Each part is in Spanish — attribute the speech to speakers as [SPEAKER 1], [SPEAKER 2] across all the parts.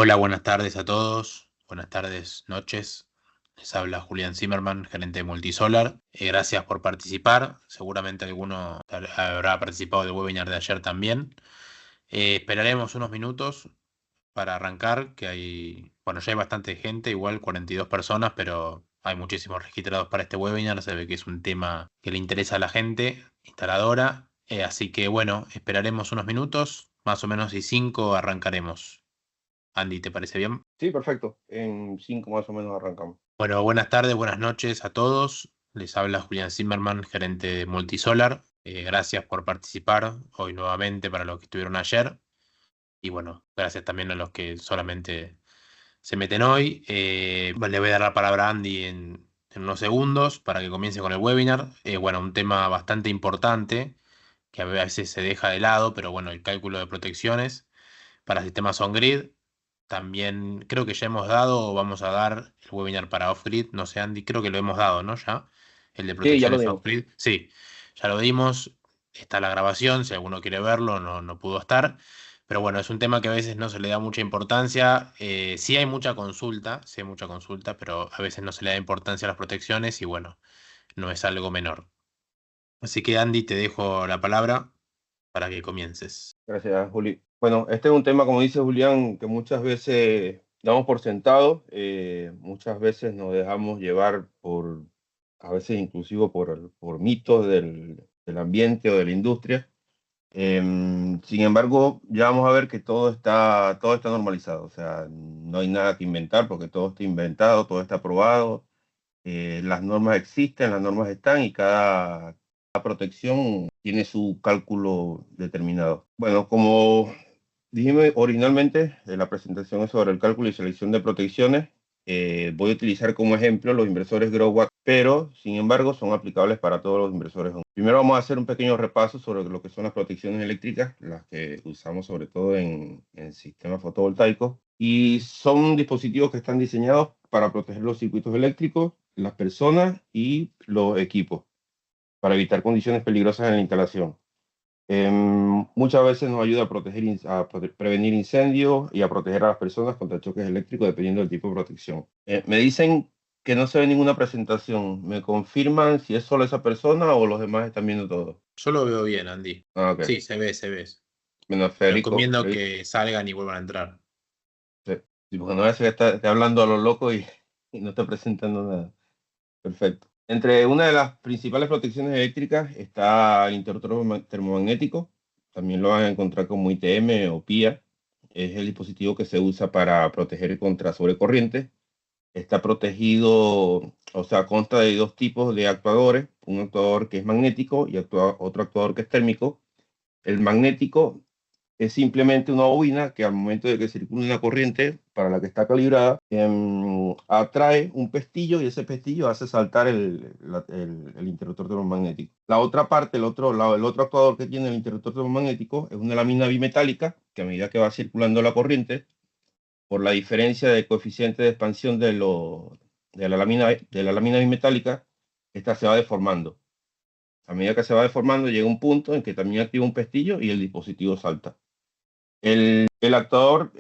[SPEAKER 1] Hola, buenas tardes a todos. Buenas tardes, noches. Les habla Julián Zimmerman, gerente de Multisolar. Gracias por participar. Seguramente alguno habrá participado del webinar de ayer también. Esperaremos unos minutos para arrancar, que bueno, ya hay bastante gente, igual 42 personas, pero hay muchísimos registrados para este webinar. Se ve que es un tema que le interesa a la gente instaladora. Así que bueno, esperaremos unos minutos, más o menos y 5 arrancaremos. Andy, ¿te parece bien?
[SPEAKER 2] Sí, perfecto. En 5 más o menos arrancamos.
[SPEAKER 1] Bueno, buenas tardes, buenas noches a todos. Les habla Julián Zimmerman, gerente de Multisolar. Gracias por participar hoy nuevamente para los que estuvieron ayer. Y bueno, gracias también a los que solamente se meten hoy. Le voy a dar la palabra a Andy en unos segundos para que comience con el webinar. Bueno, un tema bastante importante que a veces se deja de lado, pero bueno, el cálculo de protecciones para sistemas on-grid. También creo que ya hemos dado o vamos a dar el webinar para off-grid. No sé, Andy, creo que lo hemos dado, ¿no? Ya. El de
[SPEAKER 2] Sí, ya lo
[SPEAKER 1] protecciones
[SPEAKER 2] dimos.
[SPEAKER 1] off-grid. Sí, ya lo dimos. Está la grabación. Si alguno quiere verlo, no pudo estar. Pero bueno, es un tema que a veces no se le da mucha importancia. Sí hay mucha consulta, pero a veces no se le da importancia a las protecciones y bueno, no es algo menor. Así que Andy, te dejo la palabra para que comiences.
[SPEAKER 2] Gracias, Juli. Bueno, este es un tema, como dice Julián, que muchas veces damos por sentado, muchas veces nos dejamos llevar a veces inclusive por mitos del ambiente o de la industria. Sin embargo, ya vamos a ver que todo está normalizado. O sea, no hay nada que inventar porque todo está inventado, todo está probado. Las normas existen, las normas están y cada protección tiene su cálculo determinado. Bueno, como dijimos originalmente, la presentación es sobre el cálculo y selección de protecciones. Voy a utilizar como ejemplo los inversores Growwatt, pero sin embargo son aplicables para todos los inversores. Primero vamos a hacer un pequeño repaso sobre lo que son las protecciones eléctricas, las que usamos sobre todo en sistemas fotovoltaicos. Y son dispositivos que están diseñados para proteger los circuitos eléctricos, las personas y los equipos, para evitar condiciones peligrosas en la instalación. Muchas veces nos ayuda a prevenir incendios y a proteger a las personas contra choques eléctricos dependiendo del tipo de protección. Me dicen que no se ve ninguna presentación. ¿Me confirman si es solo esa persona o los demás están viendo todo?
[SPEAKER 1] Yo lo veo bien, Andy.
[SPEAKER 2] Ah, ok.
[SPEAKER 1] Sí, se ve, se ve.
[SPEAKER 2] Menos Federico.
[SPEAKER 1] Recomiendo que salgan y vuelvan a entrar.
[SPEAKER 2] Sí, sí, porque no es que esté hablando a lo loco y no está presentando nada. Perfecto. Entre una de las principales protecciones eléctricas está el interruptor termomagnético. También lo van a encontrar como ITM o PIA. Es el dispositivo que se usa para proteger contra sobrecorriente. Está protegido, o sea, consta de dos tipos de actuadores. Un actuador que es magnético y otro actuador que es térmico. El magnético es simplemente una bobina que al momento de que circula una corriente para la que está calibrada, atrae un pestillo y ese pestillo hace saltar el interruptor termomagnético. La otra parte, el otro actuador que tiene el interruptor termomagnético es una lámina bimetálica que a medida que va circulando la corriente, por la diferencia de coeficiente de expansión de la lámina bimetálica, esta se va deformando. A medida que se va deformando, llega un punto en que también activa un pestillo y el dispositivo salta. El actuador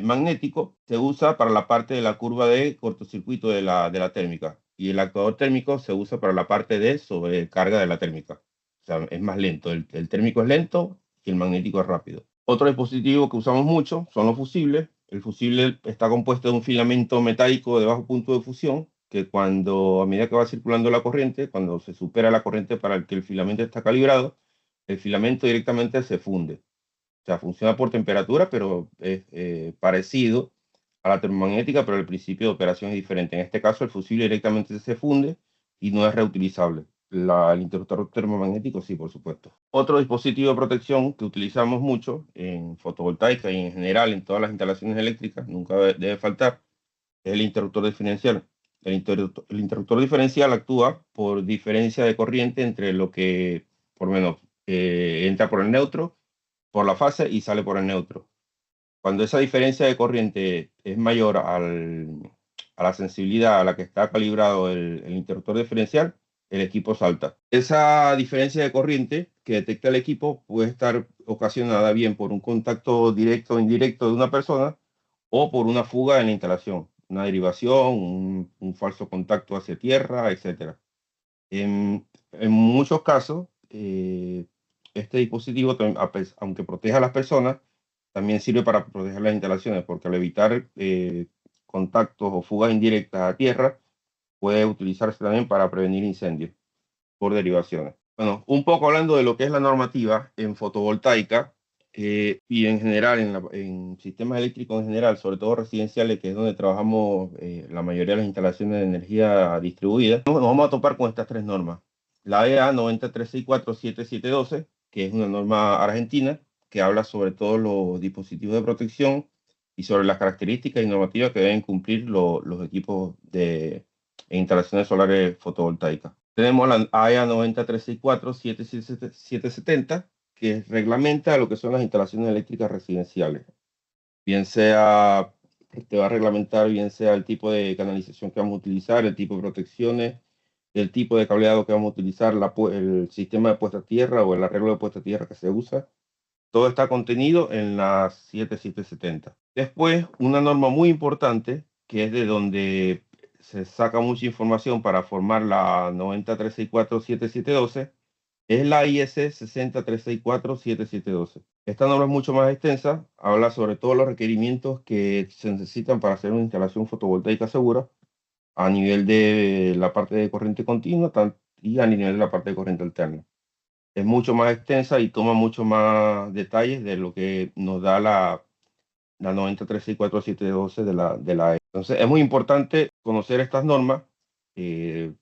[SPEAKER 2] magnético se usa para la parte de la curva de cortocircuito de la térmica y el actuador térmico se usa para la parte de sobrecarga de la térmica. O sea, es más lento. El térmico es lento y el magnético es rápido. Otro dispositivo que usamos mucho son los fusibles. El fusible está compuesto de un filamento metálico de bajo punto de fusión que a medida que va circulando la corriente, cuando se supera la corriente para el que el filamento está calibrado, el filamento directamente se funde. O sea, funciona por temperatura, pero es parecido a la termomagnética, pero el principio de operación es diferente. En este caso, el fusible directamente se funde y no es reutilizable. El interruptor termomagnético sí, por supuesto. Otro dispositivo de protección que utilizamos mucho en fotovoltaica y en general en todas las instalaciones eléctricas, nunca debe faltar, es el interruptor diferencial. El interruptor diferencial actúa por diferencia de corriente entre lo que, por lo menos, entra por el neutro, por la fase y sale por el neutro. Cuando esa diferencia de corriente es mayor a la sensibilidad a la que está calibrado el interruptor diferencial, el equipo salta. Esa diferencia de corriente que detecta el equipo puede estar ocasionada bien por un contacto directo o indirecto de una persona o por una fuga en la instalación, una derivación, un falso contacto hacia tierra, etc. En muchos casos, este dispositivo, aunque proteja a las personas, también sirve para proteger las instalaciones, porque al evitar contactos o fugas indirectas a tierra, puede utilizarse también para prevenir incendios por derivaciones. Bueno, un poco hablando de lo que es la normativa en fotovoltaica y en general, en sistemas eléctricos en general, sobre todo residenciales, que es donde trabajamos la mayoría de las instalaciones de energía distribuida, nos vamos a topar con estas tres normas. La EA 9364712, que es una norma argentina que habla sobre todos los dispositivos de protección y sobre las características y normativas que deben cumplir los equipos de instalaciones solares fotovoltaicas. Tenemos la AEA 9364770, que reglamenta lo que son las instalaciones eléctricas residenciales. Bien sea, te va a reglamentar bien sea el tipo de canalización que vamos a utilizar, el tipo de protecciones, el tipo de cableado que vamos a utilizar, el sistema de puesta a tierra o el arreglo de puesta a tierra que se usa. Todo está contenido en la 7770. Después, una norma muy importante, que es de donde se saca mucha información para formar la 903647712, es la IS 603647712. Esta norma es mucho más extensa, habla sobre todos los requerimientos que se necesitan para hacer una instalación fotovoltaica segura a nivel de la parte de corriente continua y a nivel de la parte de corriente alterna. Es mucho más extensa y toma mucho más detalles de lo que nos da la 9364712 de la E. Entonces, es muy importante conocer estas normas. Yo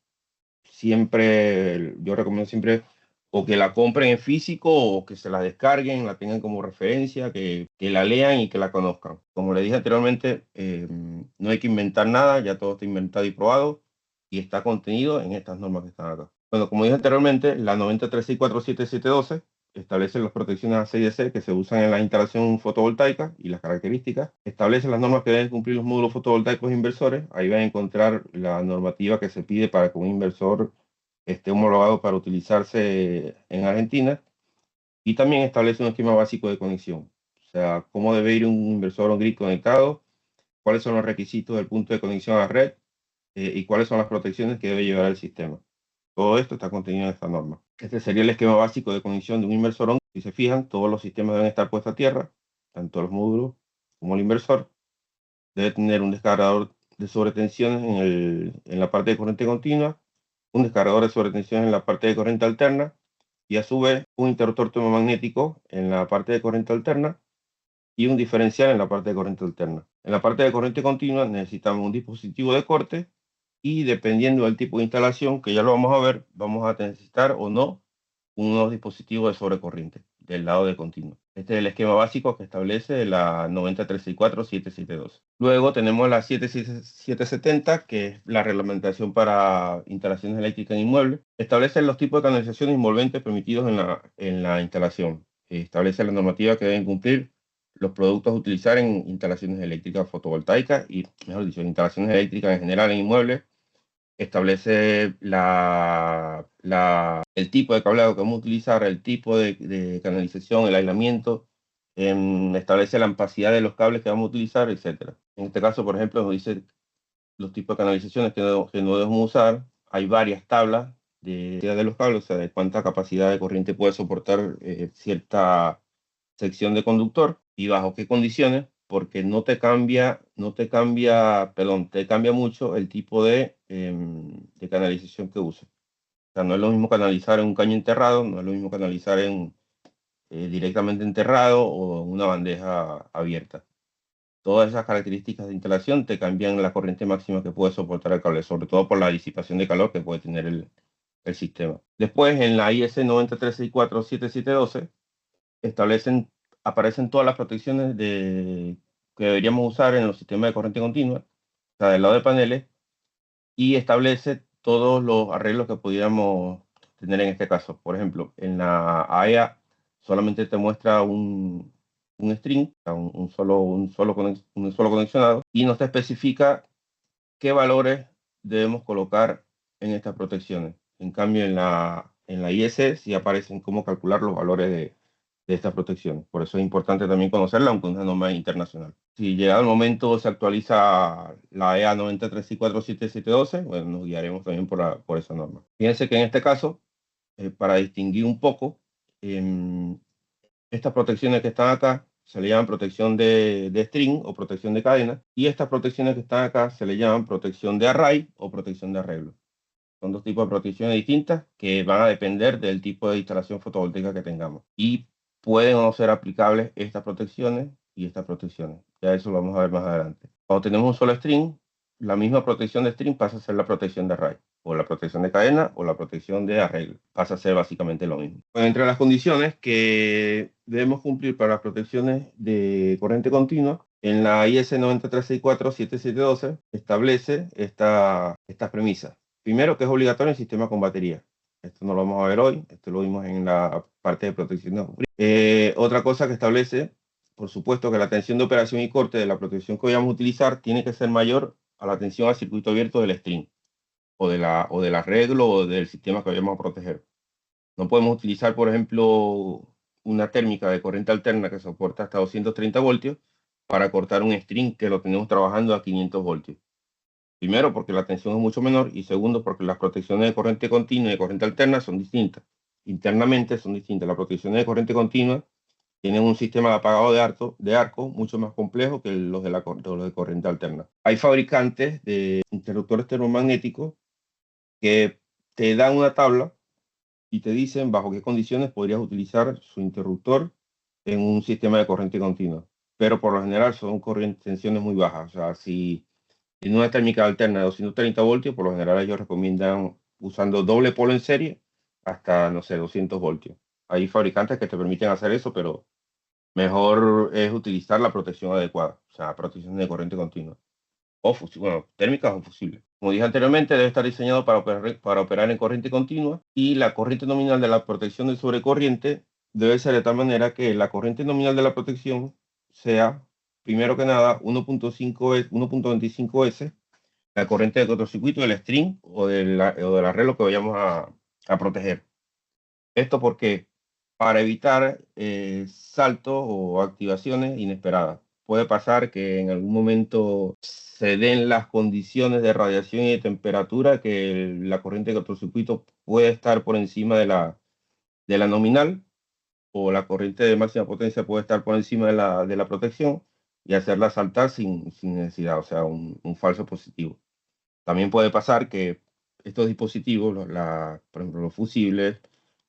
[SPEAKER 2] recomiendo siempre o que la compren en físico o que se la descarguen, la tengan como referencia, que la lean y que la conozcan. Como le dije anteriormente, no hay que inventar nada, ya todo está inventado y probado y está contenido en estas normas que están acá. Bueno, como dije anteriormente, la 9364712 establece las protecciones AC y DC que se usan en la instalación fotovoltaica y las características. Establece las normas que deben cumplir los módulos fotovoltaicos inversores. Ahí van a encontrar la normativa que se pide para que un inversor esté homologado para utilizarse en Argentina. Y también establece un esquema básico de conexión. O sea, cómo debe ir un inversor on-grid conectado, cuáles son los requisitos del punto de conexión a red y cuáles son las protecciones que debe llevar el sistema. Todo esto está contenido en esta norma. Este sería el esquema básico de conexión de un inversor on. Si se fijan, todos los sistemas deben estar puestos a tierra, tanto los módulos como el inversor. Debe tener un descargador de sobretensiones en la parte de corriente continua, un descargador de sobretensión en la parte de corriente alterna y a su vez un interruptor termomagnético en la parte de corriente alterna y un diferencial en la parte de corriente alterna. En la parte de corriente continua necesitamos un dispositivo de corte y dependiendo del tipo de instalación, que ya lo vamos a ver, vamos a necesitar o no unos dispositivos de sobrecorriente del lado de continuo. Este es el esquema básico que establece la 90364-7712. Luego tenemos la 7770, que es la reglamentación para instalaciones eléctricas en inmuebles. Establece los tipos de canalización envolventes permitidos en la instalación. Establece la normativa que deben cumplir los productos a utilizar en instalaciones eléctricas fotovoltaicas y, mejor dicho, en instalaciones eléctricas en general en inmuebles. Establece el tipo de cableado que vamos a utilizar, el tipo de canalización, el aislamiento, establece la ampacidad de los cables que vamos a utilizar, etc. En este caso, por ejemplo, nos dice los tipos de canalizaciones que no debemos usar. Hay varias tablas de los cables, o sea, de cuánta capacidad de corriente puede soportar cierta sección de conductor y bajo qué condiciones, porque te cambia mucho el tipo de canalización que usa. O sea, no es lo mismo canalizar en un caño enterrado, no es lo mismo canalizar directamente enterrado o en una bandeja abierta. Todas esas características de instalación te cambian la corriente máxima que puede soportar el cable, sobre todo por la disipación de calor que puede tener el sistema. Después, en la IS 936477712, aparecen todas las protecciones que deberíamos usar en los sistemas de corriente continua, o sea, del lado de paneles, y establece todos los arreglos que pudiéramos tener en este caso. Por ejemplo, en la AEA solamente te muestra un string, o sea, un solo conexionado, y no te especifica qué valores debemos colocar en estas protecciones. En cambio, en la IS sí aparecen cómo calcular los valores de estas protecciones. Por eso es importante también conocerla, aunque es una norma internacional. Si llegado el momento se actualiza la EA 93647712, bueno, nos guiaremos también por esa norma. Fíjense que en este caso, para distinguir un poco, estas protecciones que están acá se le llaman protección de string o protección de cadena, y estas protecciones que están acá se le llaman protección de array o protección de arreglo. Son dos tipos de protecciones distintas que van a depender del tipo de instalación fotovoltaica que tengamos. Y pueden o no ser aplicables estas protecciones y estas protecciones. Ya eso lo vamos a ver más adelante. Cuando tenemos un solo string, la misma protección de string pasa a ser la protección de array, o la protección de cadena, o la protección de arreglo. Pasa a ser básicamente lo mismo. Bueno, entre las condiciones que debemos cumplir para las protecciones de corriente continua, en la IS 9364-7712 establece estas premisas. Primero, que es obligatorio el sistema con batería. Esto no lo vamos a ver hoy, esto lo vimos en la parte de protección. Otra cosa que establece, por supuesto, que la tensión de operación y corte de la protección que vayamos a utilizar tiene que ser mayor a la tensión al circuito abierto del string, o del arreglo, o del sistema que vayamos a proteger. No podemos utilizar, por ejemplo, una térmica de corriente alterna que soporta hasta 230 voltios para cortar un string que lo tenemos trabajando a 500 voltios. Primero, porque la tensión es mucho menor, y segundo, porque las protecciones de corriente continua y de corriente alterna son distintas. Internamente son distintas. Las protecciones de corriente continua tienen un sistema de apagado de arco mucho más complejo que los de corriente alterna. Hay fabricantes de interruptores termomagnéticos que te dan una tabla y te dicen bajo qué condiciones podrías utilizar su interruptor en un sistema de corriente continua. Pero por lo general son tensiones muy bajas. O sea, si en una térmica alterna de 230 voltios, por lo general ellos recomiendan usando doble polo en serie hasta, no sé, 200 voltios. Hay fabricantes que te permiten hacer eso, pero mejor es utilizar la protección adecuada, o sea, protección de corriente continua. O bueno, térmicas o fusibles. Como dije anteriormente, debe estar diseñado para operar en corriente continua, y la corriente nominal de la protección de sobrecorriente debe ser de tal manera que la corriente nominal de la protección sea, primero que nada, 1.25S, la corriente de cortocircuito del string o del arreglo que vayamos a proteger. Esto porque para evitar saltos o activaciones inesperadas. Puede pasar que en algún momento se den las condiciones de radiación y de temperatura que la corriente de cortocircuito puede estar por encima de la nominal, o la corriente de máxima potencia puede estar por encima de la protección y hacerla saltar sin necesidad, o sea, un falso positivo. También puede pasar que estos dispositivos, por ejemplo, los fusibles,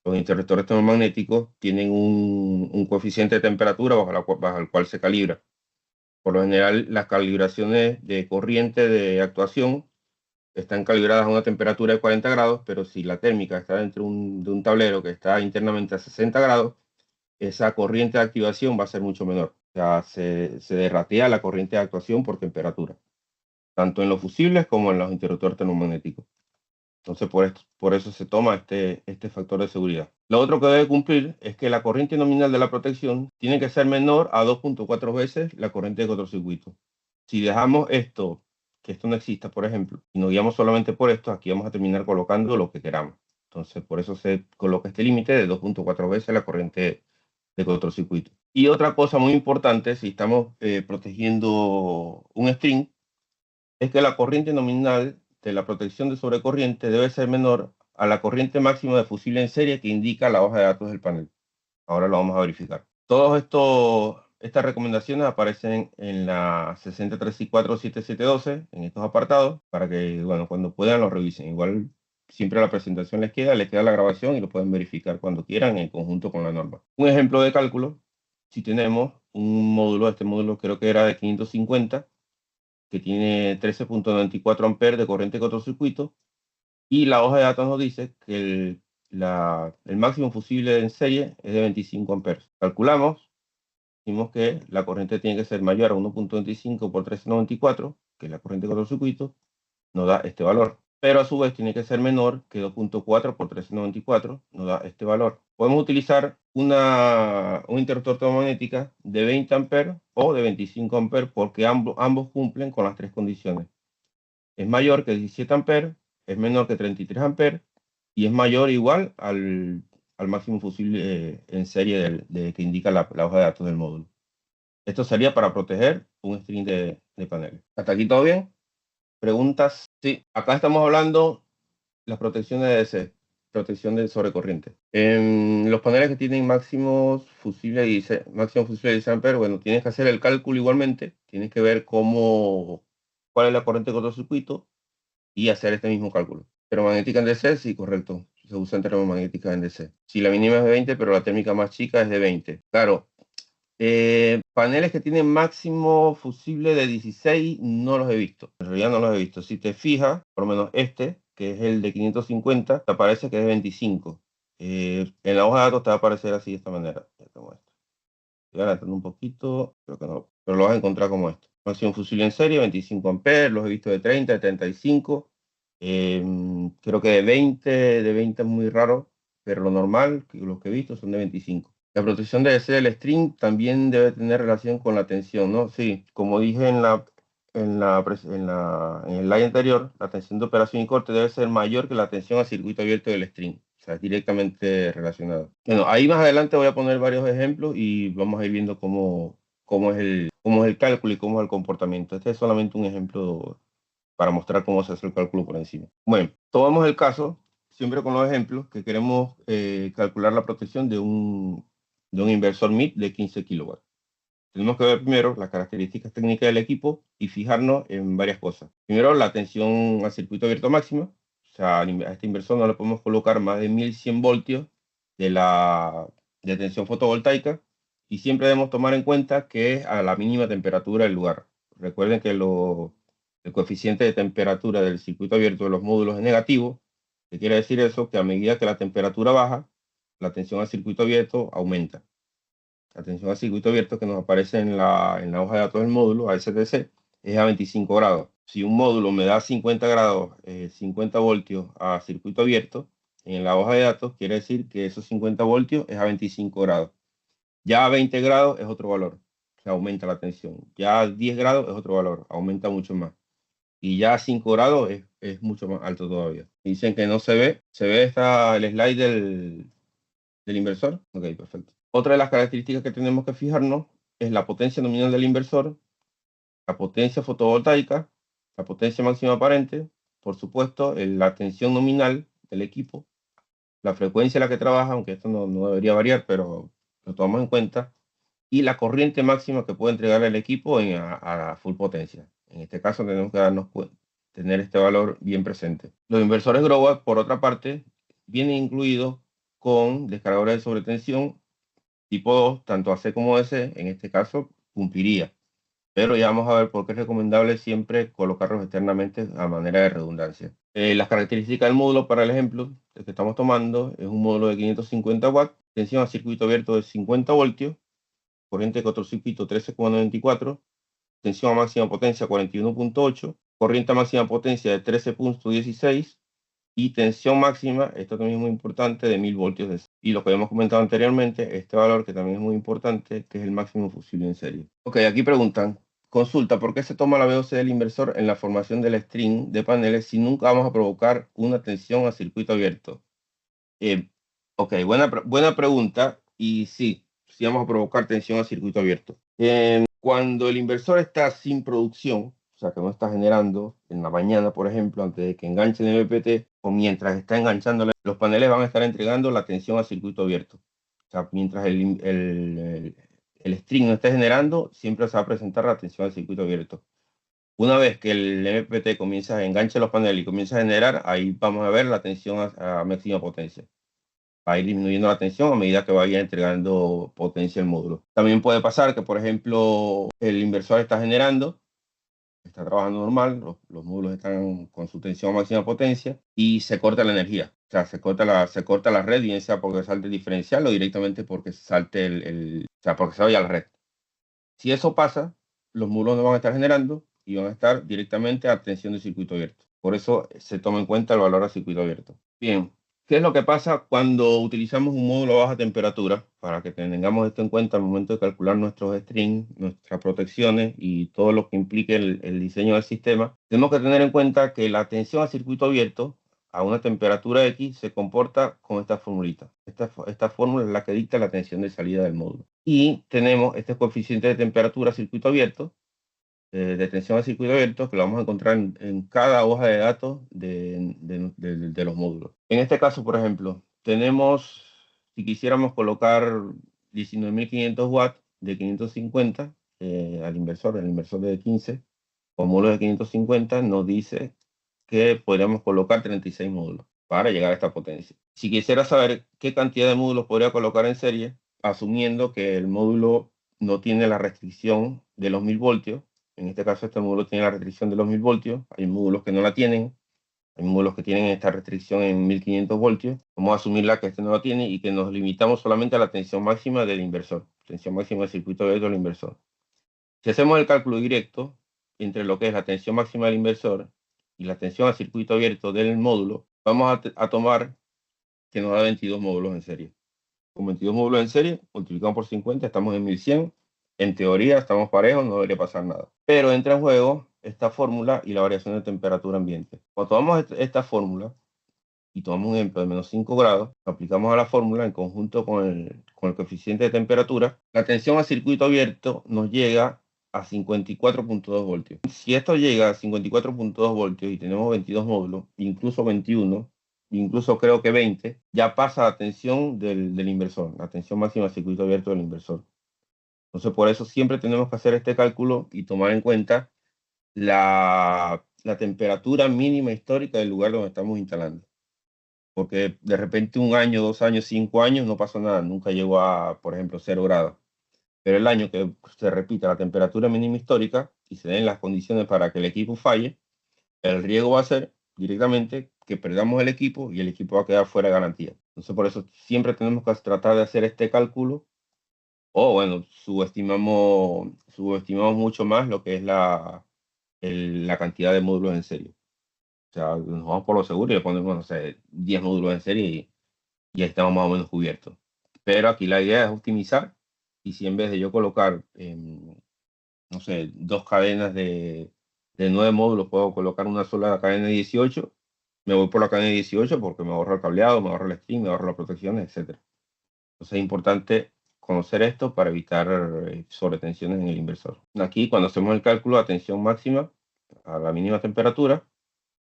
[SPEAKER 2] los interruptores termomagnéticos, tienen un coeficiente de temperatura bajo el cual se calibra. Por lo general, las calibraciones de corriente de actuación están calibradas a una temperatura de 40 grados, pero si la térmica está dentro de un tablero que está internamente a 60 grados, esa corriente de activación va a ser mucho menor. O sea, se derratea la corriente de actuación por temperatura, tanto en los fusibles como en los interruptores termomagnéticos. Entonces, por eso se toma este factor de seguridad. Lo otro que debe cumplir es que la corriente nominal de la protección tiene que ser menor a 2.4 veces la corriente de cortocircuito. Si dejamos esto, que esto no exista, por ejemplo, y nos guiamos solamente por esto, aquí vamos a terminar colocando lo que queramos. Entonces, por eso se coloca este límite de 2.4 veces la corriente de cortocircuito. Y otra cosa muy importante, si estamos protegiendo un string, es que la corriente nominal de la protección de sobrecorriente debe ser menor a la corriente máxima de fusible en serie que indica la hoja de datos del panel. Ahora lo vamos a verificar. Estas recomendaciones aparecen en la 63647712, en estos apartados, para que, bueno, cuando puedan lo revisen. Igual siempre la presentación les queda la grabación y lo pueden verificar cuando quieran en conjunto con la norma. Un ejemplo de cálculo: si tenemos un módulo, este módulo creo que era de 550, que tiene 13.94 amperes de corriente de cortocircuito, y la hoja de datos nos dice que el máximo fusible en serie es de 25 amperes. Calculamos, decimos que la corriente tiene que ser mayor a 1.25 por 13.94, que es la corriente de cortocircuito, nos da este valor. Pero a su vez tiene que ser menor que 2.4 por 13.94, nos da este valor. Podemos utilizar un interruptor termomagnético de 20 amperes o de 25 amperes porque ambos cumplen con las tres condiciones. Es mayor que 17 amperes, es menor que 33 amperes y es mayor o igual al al máximo fusible en serie que indica la hoja de datos del módulo. Esto sería para proteger un string de paneles. ¿Hasta aquí todo bien? ¿Preguntas? Sí, acá estamos hablando las protecciones de DC, protección de sobrecorriente. En los paneles que tienen máximo fusible de 10 amperes, bueno, tienes que hacer el cálculo igualmente, tienes que ver cuál es la corriente de cortocircuito y hacer este mismo cálculo. Termomagnética en DC, sí, correcto. Se usan termomagnéticas en DC. Si la mínima es de 20, pero la térmica más chica es de 20. Claro, paneles que tienen máximo fusible de 16 no los he visto. En realidad no los he visto. Si te fijas, por lo menos este, que es el de 550, te aparece que es de 25. En la hoja de datos te va a aparecer así de esta manera. Ya te muestro. Voy adelantando un poquito, creo que no, pero lo vas a encontrar como esto. Máximo fusible en serie, 25 amperes, los he visto de 30, de 35. Creo que de 20 es muy raro, pero lo normal, los que he visto son de 25. La protección de DC del string también debe tener relación con la tensión, ¿no? Sí, como dije en el slide anterior, la tensión de operación y corte debe ser mayor que la tensión a circuito abierto del string. O sea, es directamente relacionado. Bueno, ahí más adelante voy a poner varios ejemplos y vamos a ir viendo cómo es el cálculo y cómo es el comportamiento. Este es solamente un ejemplo para mostrar cómo se hace el cálculo por encima. Bueno, tomamos el caso, siempre con los ejemplos, que queremos calcular la protección de un inversor MIT de 15 kilowatts. Tenemos que ver primero las características técnicas del equipo y fijarnos en varias cosas. Primero, la tensión a circuito abierto máxima. O sea, a este inversor no le podemos colocar más de 1100 voltios de tensión fotovoltaica y siempre debemos tomar en cuenta que es a la mínima temperatura del lugar. Recuerden que el coeficiente de temperatura del circuito abierto de los módulos es negativo. ¿Qué quiere decir eso? Que a medida que la temperatura baja, la tensión al circuito abierto aumenta. La tensión al circuito abierto que nos aparece en la hoja de datos del módulo, ASTC, es a 25 grados. Si un módulo me da 50 grados, 50 voltios a circuito abierto, en la hoja de datos quiere decir que esos 50 voltios es a 25 grados. Ya a 20 grados es otro valor, o sea, aumenta la tensión. Ya a 10 grados es otro valor, aumenta mucho más. Y ya a 5 grados es mucho más alto todavía. Dicen que no se ve. ¿Se ve el slide del inversor? Ok, perfecto. Otra de las características que tenemos que fijarnos es la potencia nominal del inversor, la potencia fotovoltaica, la potencia máxima aparente, por supuesto, la tensión nominal del equipo, la frecuencia a la que trabaja, aunque esto no debería variar, pero lo tomamos en cuenta, y la corriente máxima que puede entregar el equipo a full potencia. En este caso tenemos que tener este valor bien presente. Los inversores Growatt, por otra parte, vienen incluidos con descargadores de sobretensión tipo 2, tanto AC como DC, en este caso cumpliría. Pero ya vamos a ver por qué es recomendable siempre colocarlos externamente a manera de redundancia. Las características del módulo, para el ejemplo, el que estamos tomando, es un módulo de 550 watts, tensión a circuito abierto de 50 voltios, corriente de cortocircuito 13,94, tensión a máxima potencia 41,8, corriente a máxima potencia de 13,16 y tensión máxima, esto también es muy importante, de 1000 voltios. Y lo que habíamos comentado anteriormente, este valor que también es muy importante, que es el máximo fusible en serie. Ok, aquí preguntan, consulta, ¿por qué se toma la VOC del inversor en la formación del string de paneles si nunca vamos a provocar una tensión a circuito abierto? Ok, buena pregunta. Y sí vamos a provocar tensión a circuito abierto. Cuando el inversor está sin producción, o sea, que no está generando en la mañana, por ejemplo, antes de que enganche el MPT, o mientras está enganchando, los paneles van a estar entregando la tensión a circuito abierto. O sea, mientras el string no esté generando, siempre se va a presentar la tensión al circuito abierto. Una vez que el MPT comienza a enganchar los paneles y comienza a generar, ahí vamos a ver la tensión a máxima potencia. Va a ir disminuyendo la tensión a medida que vaya entregando potencia el módulo. También puede pasar que, por ejemplo, el inversor está generando, está trabajando normal, los módulos están con su tensión a máxima potencia y se corta la energía. O sea, se corta la red, bien sea porque salte el diferencial o directamente porque salte o sea, porque se vaya a la red. Si eso pasa, los módulos no van a estar generando y van a estar directamente a tensión de circuito abierto. Por eso se toma en cuenta el valor a circuito abierto. Bien, ¿qué es lo que pasa cuando utilizamos un módulo a baja temperatura? Para que tengamos esto en cuenta al momento de calcular nuestros strings, nuestras protecciones y todo lo que implique el diseño del sistema. Tenemos que tener en cuenta que la tensión a circuito abierto a una temperatura X se comporta con esta formulita. Esta fórmula es la que dicta la tensión de salida del módulo. Y tenemos este coeficiente de temperatura a circuito abierto, de tensión a circuito abierto, que lo vamos a encontrar en cada hoja de datos de los módulos. En este caso, por ejemplo, tenemos, si quisiéramos colocar 19.500 watts de 550 al inversor, el inversor de 15, con módulos de 550, nos dice que podríamos colocar 36 módulos para llegar a esta potencia. Si quisiera saber qué cantidad de módulos podría colocar en serie, asumiendo que el módulo no tiene la restricción de los 1000 voltios, en este caso este módulo tiene la restricción de los 1000 voltios, hay módulos que no la tienen, hay módulos que tienen esta restricción en 1500 voltios, vamos a asumirla que este no la tiene y que nos limitamos solamente a la tensión máxima del inversor, tensión máxima del circuito abierto del inversor. Si hacemos el cálculo directo entre lo que es la tensión máxima del inversor y la tensión a circuito abierto del módulo, vamos a tomar que nos da 22 módulos en serie. Con 22 módulos en serie, multiplicamos por 50, estamos en 1100. En teoría estamos parejos, no debería pasar nada. Pero entra en juego esta fórmula y la variación de temperatura ambiente. Cuando tomamos esta fórmula y tomamos un ejemplo de menos 5 grados, lo aplicamos a la fórmula en conjunto con el coeficiente de temperatura, la tensión a circuito abierto nos llega a 54.2 voltios. Si esto llega a 54.2 voltios y tenemos 22 módulos, incluso 21, incluso creo que 20, ya pasa la tensión del inversor, la tensión máxima de circuito abierto del inversor. Entonces, por eso siempre tenemos que hacer este cálculo y tomar en cuenta la temperatura mínima histórica del lugar donde estamos instalando. Porque de repente 1 año, 2 años, 5 años no pasó nada, nunca llegó a, por ejemplo, 0 grados. Pero el año que se repita la temperatura mínima histórica y se den las condiciones para que el equipo falle, el riesgo va a ser directamente que perdamos el equipo y el equipo va a quedar fuera de garantía. Entonces, por eso siempre tenemos que tratar de hacer este cálculo, o bueno, subestimamos mucho más lo que es la cantidad de módulos en serie. O sea, nos vamos por lo seguro y le ponemos, no sé, 10 módulos en serie y ahí estamos más o menos cubiertos. Pero aquí la idea es optimizar, y si en vez de yo colocar, no sé, 2 cadenas de 9 módulos, puedo colocar una sola cadena de 18, me voy por la cadena de 18 porque me ahorro el cableado, me ahorro el string, me ahorro las protecciones, etc. Entonces es importante conocer esto para evitar sobretensiones en el inversor. Aquí, cuando hacemos el cálculo de tensión máxima a la mínima temperatura,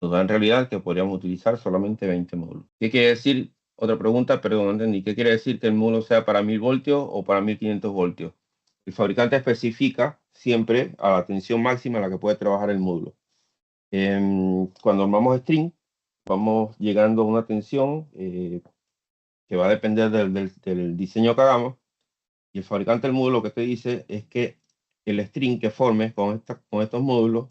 [SPEAKER 2] nos da en realidad que podríamos utilizar solamente 20 módulos. ¿Qué quiere decir? Otra pregunta, perdón, no entendí. ¿Qué quiere decir que el módulo sea para 1000 voltios o para 1500 voltios? El fabricante especifica siempre a la tensión máxima a la que puede trabajar el módulo. Cuando armamos string, vamos llegando a una tensión que va a depender del diseño que hagamos, y el fabricante del módulo lo que te dice es que el string que formes con estos módulos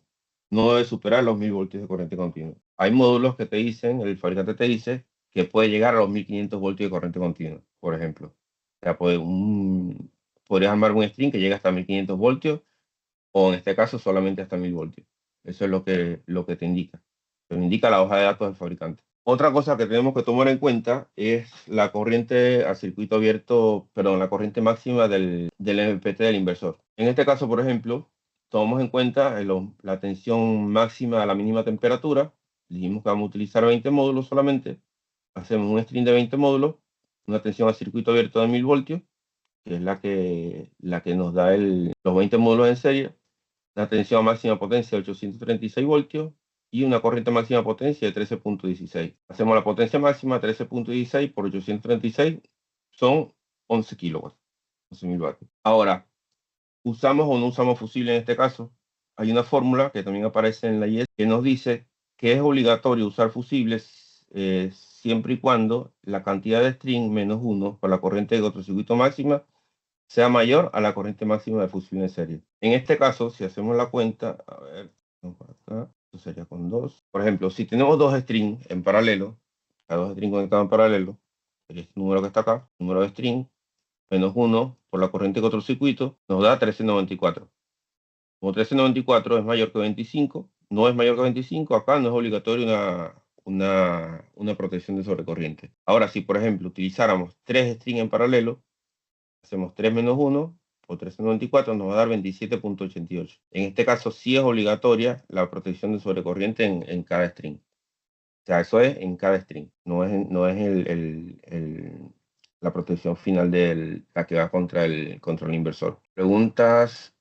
[SPEAKER 2] no debe superar los 1000 voltios de corriente continua. Hay módulos que te dicen, el fabricante te dice que puede llegar a los 1500 voltios de corriente continua, por ejemplo. O sea, podrías armar un string que llegue hasta 1500 voltios, o en este caso solamente hasta 1000 voltios. Eso es lo que te indica. Te indica la hoja de datos del fabricante. Otra cosa que tenemos que tomar en cuenta es la corriente a circuito abierto, perdón, la corriente máxima del MPT del inversor. En este caso, por ejemplo, tomamos en cuenta la tensión máxima a la mínima temperatura. Dijimos que vamos a utilizar 20 módulos solamente. Hacemos un string de 20 módulos, una tensión a circuito abierto de 1000 voltios, que es la que nos da los 20 módulos en serie, la tensión a máxima potencia de 836 voltios y una corriente máxima potencia de 13.16. Hacemos la potencia máxima, 13.16 por 836, son 11 kilowatts, 11.000 vatios. Ahora, ¿usamos o no usamos fusible en este caso? Hay una fórmula que también aparece en la IES que nos dice que es obligatorio usar fusibles siempre y cuando la cantidad de string menos 1 por la corriente de cortocircuito máxima sea mayor a la corriente máxima de fusible en serie. En este caso, si hacemos la cuenta, a ver, vamos por acá, esto sería con 2. Por ejemplo, si tenemos 2 strings en paralelo, a 2 strings conectados en paralelo, el número que está acá, número de string, menos 1 por la corriente de cortocircuito, nos da 1394. Como 1394 es mayor que 25, no es mayor que 25, acá no es obligatorio una protección de sobrecorriente. Ahora, si por ejemplo utilizáramos 3 strings en paralelo, hacemos 3 menos 1 por 1394, nos va a dar 27.88. En este caso sí es obligatoria la protección de sobrecorriente en cada string. O sea, eso es en cada string, no es la protección final de la que va contra el inversor. Preguntas.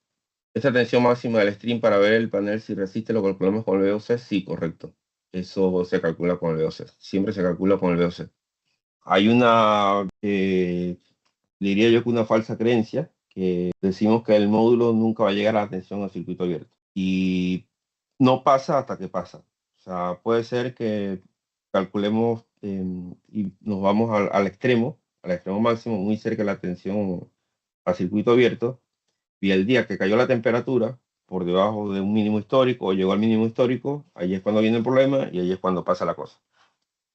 [SPEAKER 2] ¿Esta tensión máxima del string para ver el panel si resiste lo calculamos con el VOC? Sí, correcto. Eso se calcula con el VOC. Siempre se calcula con el VOC. Hay una, diría yo que una falsa creencia, que decimos que el módulo nunca va a llegar a la tensión al circuito abierto. Y no pasa hasta que pasa. O sea, puede ser que calculemos y nos vamos al extremo máximo, muy cerca de la tensión al circuito abierto, y el día que cayó la temperatura por debajo de un mínimo histórico o llegó al mínimo histórico, ahí es cuando viene el problema y ahí es cuando pasa la cosa.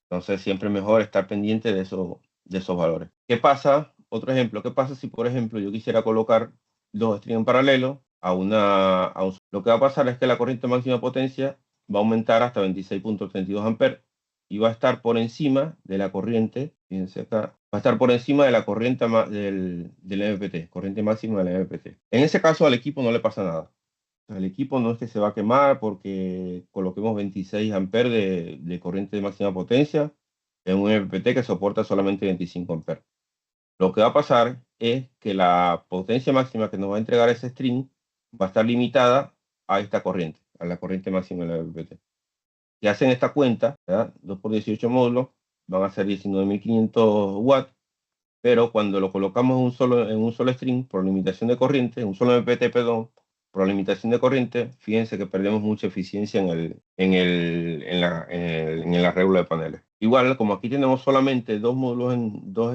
[SPEAKER 2] Entonces siempre es mejor estar pendiente de esos valores. ¿Qué pasa? Otro ejemplo, ¿qué pasa si por ejemplo yo quisiera colocar dos strings en paralelo lo que va a pasar es que la corriente máxima potencia va a aumentar hasta 26.32 amperes y va a estar por encima de la corriente, fíjense acá, va a estar por encima de la corriente del MPT, corriente máxima del MPT. En ese caso al equipo no le pasa nada. El equipo no es que se va a quemar porque coloquemos 26 amperes de corriente de máxima potencia en un MPT que soporta solamente 25 amperes. Lo que va a pasar es que la potencia máxima que nos va a entregar ese string va a estar limitada a esta corriente, a la corriente máxima de la MPT. Si hacen esta cuenta, ¿verdad? 2 por 18 módulos, van a ser 19.500 watts, pero cuando lo colocamos en un solo string, por limitación de corriente, en un solo MPT, perdón, por limitación de corriente, fíjense que perdemos mucha eficiencia en la regla de paneles. Igual, como aquí tenemos solamente dos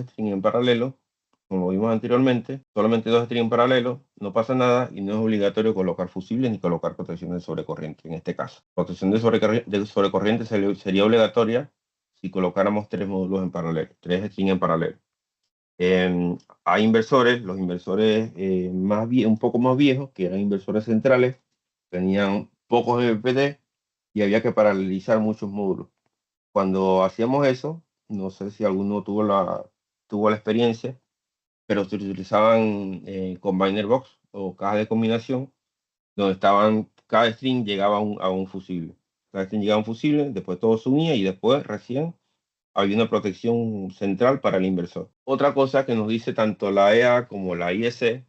[SPEAKER 2] strings en paralelo, como vimos anteriormente, solamente dos strings en paralelo, no pasa nada y no es obligatorio colocar fusibles ni colocar protección de sobrecorriente en este caso. Protección de sobrecorriente sería obligatoria si colocáramos tres módulos en paralelo, tres strings en paralelo. Hay inversores, los inversores un poco más viejos, que eran inversores centrales, tenían pocos MPT y había que paralelizar muchos módulos. Cuando hacíamos eso, no sé si alguno tuvo la experiencia, pero se utilizaban combiner box o cajas de combinación, donde cada string llegaba a un fusible. Cada string llegaba a un fusible, después todo se unía y después recién había una protección central para el inversor. Otra cosa que nos dice tanto la EA como la IEC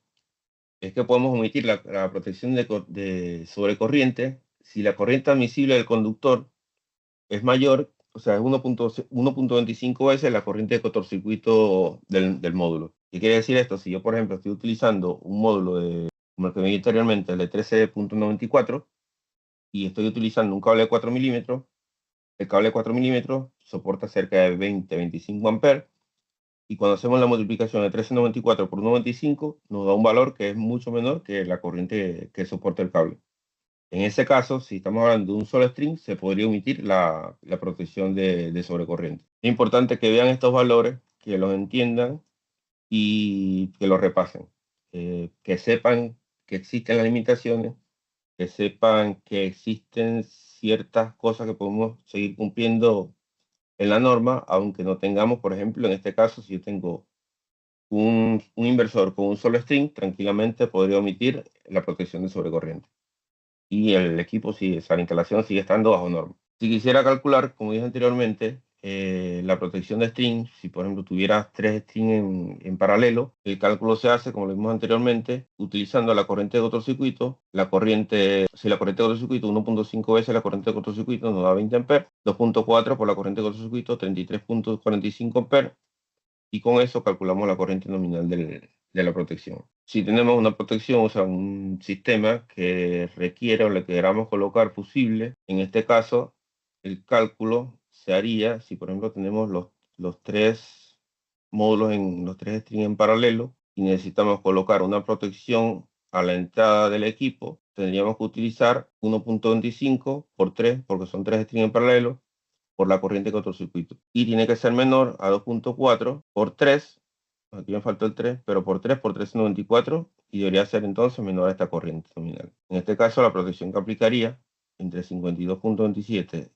[SPEAKER 2] es que podemos omitir la protección de sobrecorriente si la corriente admisible del conductor es mayor, o sea, es 1.25 veces la corriente de cortocircuito del módulo. ¿Qué quiere decir esto? Si yo, por ejemplo, estoy utilizando un módulo como el que me di anteriormente, el de 13.94, y estoy utilizando un cable de 4 milímetros, el cable de 4 milímetros soporta cerca de 20-25 amperes, y cuando hacemos la multiplicación de 1394 por 1.25 nos da un valor que es mucho menor que la corriente que soporta el cable. En ese caso, si estamos hablando de un solo string, se podría omitir la protección de sobrecorriente. Es importante que vean estos valores, que los entiendan y que los repasen. Que sepan que existen las limitaciones, que sepan que existen ciertas cosas que podemos seguir cumpliendo en la norma, aunque no tengamos, por ejemplo, en este caso, si yo tengo un inversor con un solo string, tranquilamente podría omitir la protección de sobrecorriente. Y el equipo sigue, o sea, la instalación sigue estando bajo norma. Si quisiera calcular, como dije anteriormente, la protección de string, si por ejemplo tuvieras tres strings en paralelo, el cálculo se hace, como lo vimos anteriormente, utilizando la corriente de cortocircuito. Si la corriente de cortocircuito 1.5 veces la corriente de cortocircuito nos da 20 amperes, 2.4 por la corriente de cortocircuito 33.45 amperes, y con eso calculamos la corriente nominal de la protección. Si tenemos una protección, o sea, un sistema que requiere o le queramos colocar fusible, en este caso, el cálculo se haría si, por ejemplo, tenemos los tres módulos los tres strings en paralelo y necesitamos colocar una protección a la entrada del equipo, tendríamos que utilizar 1.25 por 3, porque son tres strings en paralelo, por la corriente de cortocircuito. Y tiene que ser menor a 2.4 por 3, aquí me faltó el 3, pero por 3 por 394, y debería ser entonces menor a esta corriente nominal. En este caso, la protección que aplicaría entre 52.27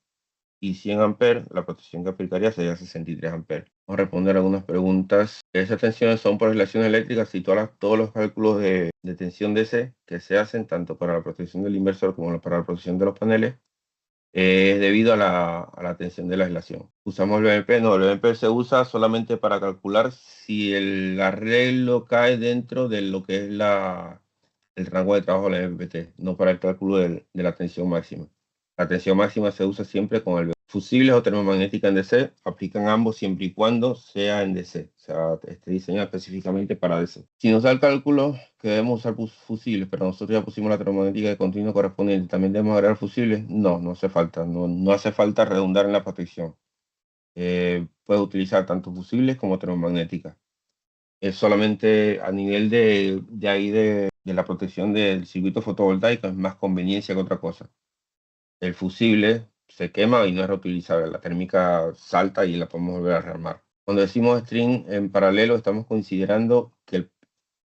[SPEAKER 2] y 100 amperes, la protección que aplicaría sería 63 amperes. Vamos a responder algunas preguntas. Esas tensiones son por relaciones eléctricas y todos los cálculos de tensión DC que se hacen tanto para la protección del inversor como para la protección de los paneles Es debido a la tensión de la aislación. ¿Usamos el BMP? No, el BMP se usa solamente para calcular si el arreglo cae dentro de lo que es el rango de trabajo del MPT, no para el cálculo de la tensión máxima. La tensión máxima se usa siempre con el BMP. Fusibles o termomagnética en DC aplican ambos siempre y cuando sea en DC, o sea, esté diseñado específicamente para DC. Si nos da el cálculo que debemos usar fusibles, pero nosotros ya pusimos la termomagnética de continuo correspondiente, ¿también debemos agregar fusibles? No, no hace falta, no hace falta redundar en la protección. Puedes utilizar tanto fusibles como termomagnética. Es solamente a nivel de la protección del circuito fotovoltaico, es más conveniencia que otra cosa. El fusible se quema y no es reutilizable. La térmica salta y la podemos volver a rearmar. Cuando decimos string en paralelo, estamos considerando que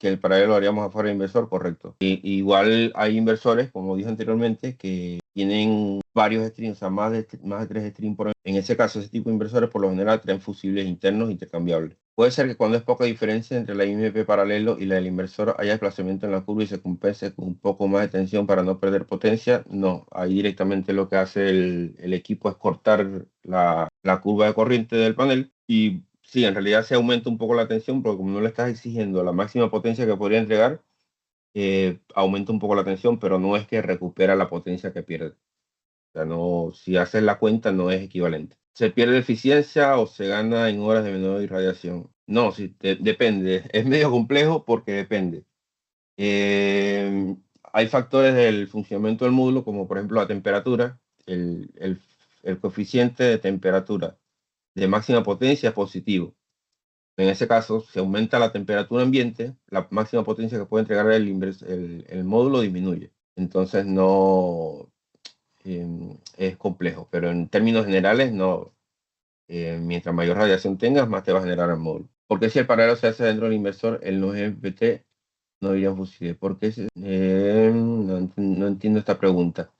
[SPEAKER 2] el paralelo lo haríamos afuera del inversor, correcto. Igual hay inversores, como dije anteriormente, que tienen varios strings, o sea, más de 3 strings por. En ese caso, ese tipo de inversores por lo general traen fusibles internos intercambiables. Puede ser que cuando es poca diferencia entre la IMP paralelo y la del inversor haya desplazamiento en la curva y se compense con un poco más de tensión para no perder potencia. No, ahí directamente lo que hace el equipo es cortar la curva de corriente del panel y sí, en realidad se aumenta un poco la tensión porque como no le estás exigiendo la máxima potencia que podría entregar, aumenta un poco la tensión, pero no es que recupera la potencia que pierde. O sea, no, si haces la cuenta no es equivalente. ¿Se pierde eficiencia o se gana en horas de menor irradiación? No, sí, depende. Es medio complejo porque depende. Hay factores del funcionamiento del módulo, como por ejemplo la temperatura, el coeficiente de temperatura de máxima potencia es positivo. En ese caso, si aumenta la temperatura ambiente, la máxima potencia que puede entregar el módulo disminuye. Entonces no es complejo, pero en términos generales no. Mientras mayor radiación tengas, más te va a generar el módulo. Porque si el paralelo se hace dentro del inversor, el no MPT no iría fusible. No entiendo esta pregunta.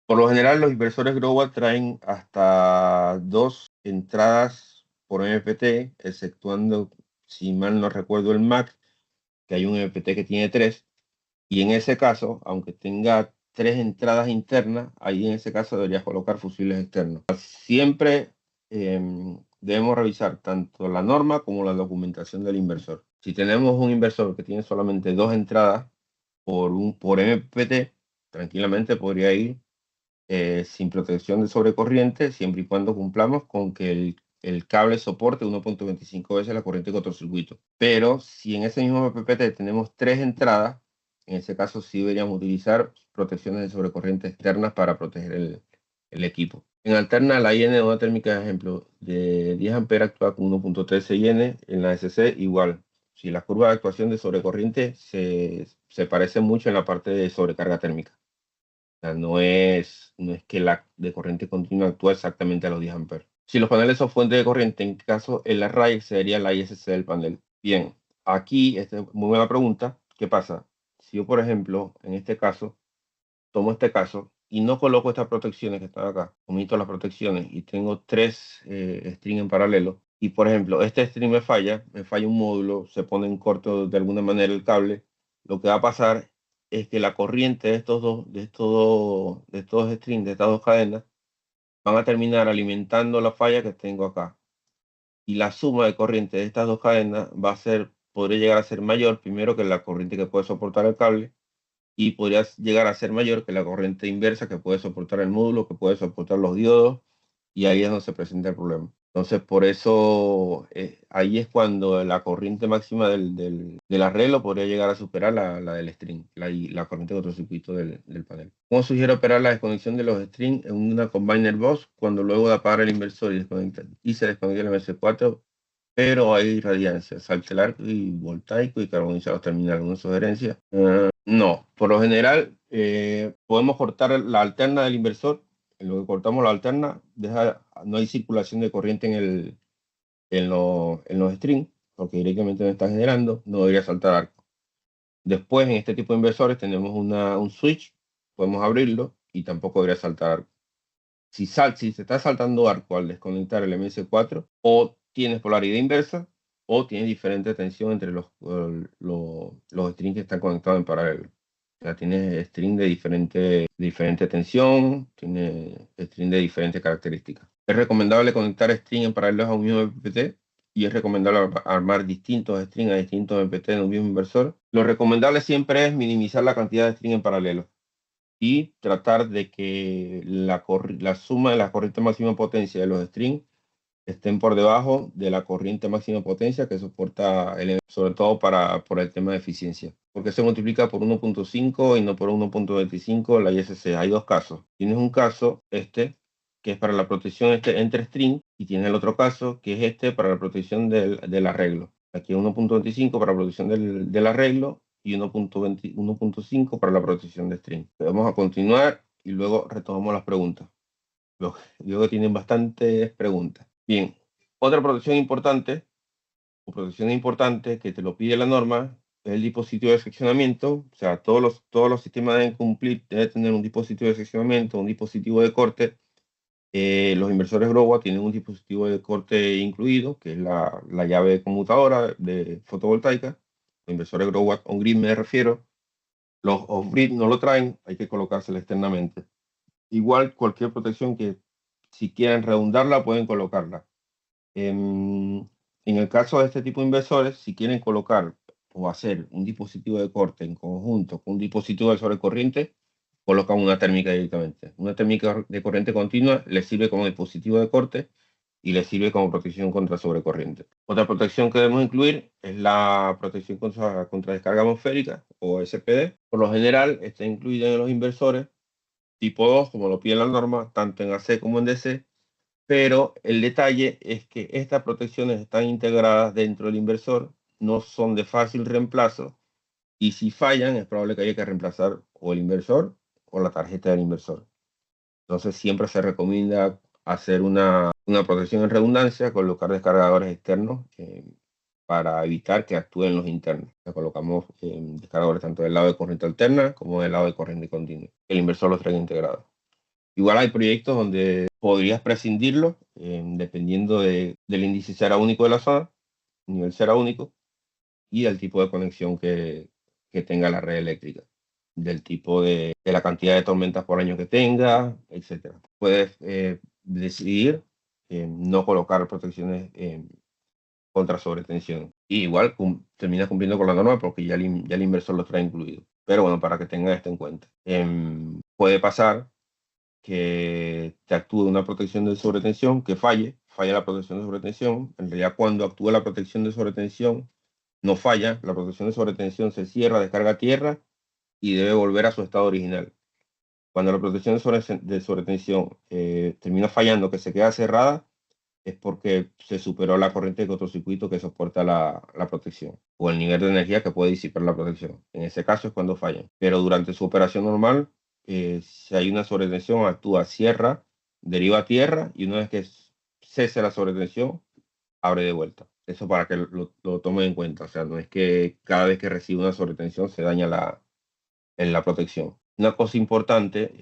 [SPEAKER 2] Por lo general, los inversores Growatt traen hasta 2 entradas por MPT, exceptuando, si mal no recuerdo, el MAC, que hay un MPT que tiene 3. Y en ese caso, aunque tenga 3 entradas internas, ahí en ese caso deberías colocar fusibles externos. Siempre debemos revisar tanto la norma como la documentación del inversor. Si tenemos un inversor que tiene solamente 2 entradas por MPT, tranquilamente podría ir sin protección de sobrecorriente, siempre y cuando cumplamos con que el cable soporte 1.25 veces la corriente de cortocircuito. Pero si en ese mismo PPT tenemos 3 entradas, en ese caso sí deberíamos utilizar protecciones de sobrecorriente externas para proteger el equipo. En alterna, la IN de una térmica, de ejemplo, de 10 amperes actúa con 1.13 IN, en la SC igual. Si la curva de actuación de sobrecorriente se parece mucho en la parte de sobrecarga térmica. Sea, no es que la de corriente continua actúa exactamente a los 10 amperes. Si los paneles son fuente de corriente, en caso el array sería la ISC del panel. Bien, aquí, esta es muy buena pregunta. ¿Qué pasa? Si yo, por ejemplo, en este caso, tomo este caso y no coloco estas protecciones que están acá, omito las protecciones y tengo 3 strings en paralelo, y por ejemplo, este string me falla un módulo, se pone en corto de alguna manera el cable, lo que va a pasar es que la corriente de estos dos strings, de estas 2 cadenas, van a terminar alimentando la falla que tengo acá. Y la suma de corriente de estas 2 cadenas podría llegar a ser mayor, primero que la corriente que puede soportar el cable, y podría llegar a ser mayor que la corriente inversa que puede soportar el módulo, que puede soportar los diodos, y ahí es donde se presenta el problema. Entonces, por eso, ahí es cuando la corriente máxima del arreglo podría llegar a superar la del string, la corriente de cortocircuito del panel. ¿Cómo sugiero operar la desconexión de los strings en una combiner box cuando luego de apagar el inversor y se desconecta el MS4? Pero hay radiancia, salte el arco y voltaico y carboniza los terminales? ¿Alguna sugerencia? No, por lo general podemos cortar la alterna del inversor. En lo que cortamos la alterna, no hay circulación de corriente en los strings, porque directamente no está generando, no debería saltar arco. Después, en este tipo de inversores tenemos un switch, podemos abrirlo y tampoco debería saltar arco. Si se está saltando arco al desconectar el MS4, o tienes polaridad inversa, o tienes diferente tensión entre los strings que están conectados en paralelo. O sea, tiene string de diferente tensión, tiene string de diferentes características. Es recomendable conectar string en paralelo a un mismo MPPT y es recomendable armar distintos strings a distintos MPPT en un mismo inversor. Lo recomendable siempre es minimizar la cantidad de string en paralelo y tratar de que la suma de la corriente máxima potencia de los strings estén por debajo de la corriente máxima potencia que soporta, sobre todo por el tema de eficiencia, porque se multiplica por 1.5 y no por 1.25 la ISC. Hay dos casos. Tienes un caso, que es para la protección entre string, y tienes el otro caso, que es para la protección del arreglo. Aquí 1.25 para la protección del arreglo y 1.5 para la protección de string. Vamos a continuar y luego retomamos las preguntas. Luego tienen bastantes preguntas. Bien, otra protección importante, que te lo pide la norma, es el dispositivo de seccionamiento. O sea, todos los sistemas deben tener un dispositivo de seccionamiento, un dispositivo de corte. Los inversores Growa tienen un dispositivo de corte incluido, que es la llave conmutadora de fotovoltaica. Los inversores Growa on-grid me refiero. Los off-grid no lo traen, hay que colocársela externamente. Igual, cualquier protección que si quieren redundarla, pueden colocarla. En el caso de este tipo de inversores, si quieren colocar o hacer un dispositivo de corte en conjunto con un dispositivo de sobrecorriente, colocan una térmica directamente. Una térmica de corriente continua les sirve como dispositivo de corte y les sirve como protección contra sobrecorriente. Otra protección que debemos incluir es la protección contra descarga atmosférica o SPD. Por lo general, está incluida en los inversores tipo 2, como lo pide la norma, tanto en AC como en DC, pero el detalle es que estas protecciones están integradas dentro del inversor, no son de fácil reemplazo, y si fallan es probable que haya que reemplazar o el inversor o la tarjeta del inversor. Entonces siempre se recomienda hacer una protección en redundancia, colocar descargadores externos para evitar que actúen los internos. Le colocamos descargadores tanto del lado de corriente alterna como del lado de corriente continua. El inversor los trae integrados. Igual hay proyectos donde podrías prescindirlo dependiendo del índice cera único de la zona, nivel cera único, y del tipo de conexión que tenga la red eléctrica, del tipo de la cantidad de tormentas por año que tenga, etc. Puedes decidir no colocar protecciones contra sobretensión. Y igual terminas cumpliendo con la norma porque ya el inversor lo trae incluido. Pero bueno, para que tengan esto en cuenta. Puede pasar que te actúe una protección de sobretensión, que falla la protección de sobretensión. En realidad, cuando actúa la protección de sobretensión, no falla, la protección de sobretensión se cierra, descarga a tierra y debe volver a su estado original. Cuando la protección de sobretensión termina fallando, que se queda cerrada, es porque se superó la corriente de cortocircuito que soporta la protección o el nivel de energía que puede disipar la protección. En ese caso es cuando falla. Pero durante su operación normal, si hay una sobretensión, actúa, cierra, deriva a tierra y una vez que cese la sobretensión, abre de vuelta. Eso para que lo tomen en cuenta. O sea, no es que cada vez que recibe una sobretensión se daña la protección. Una cosa importante,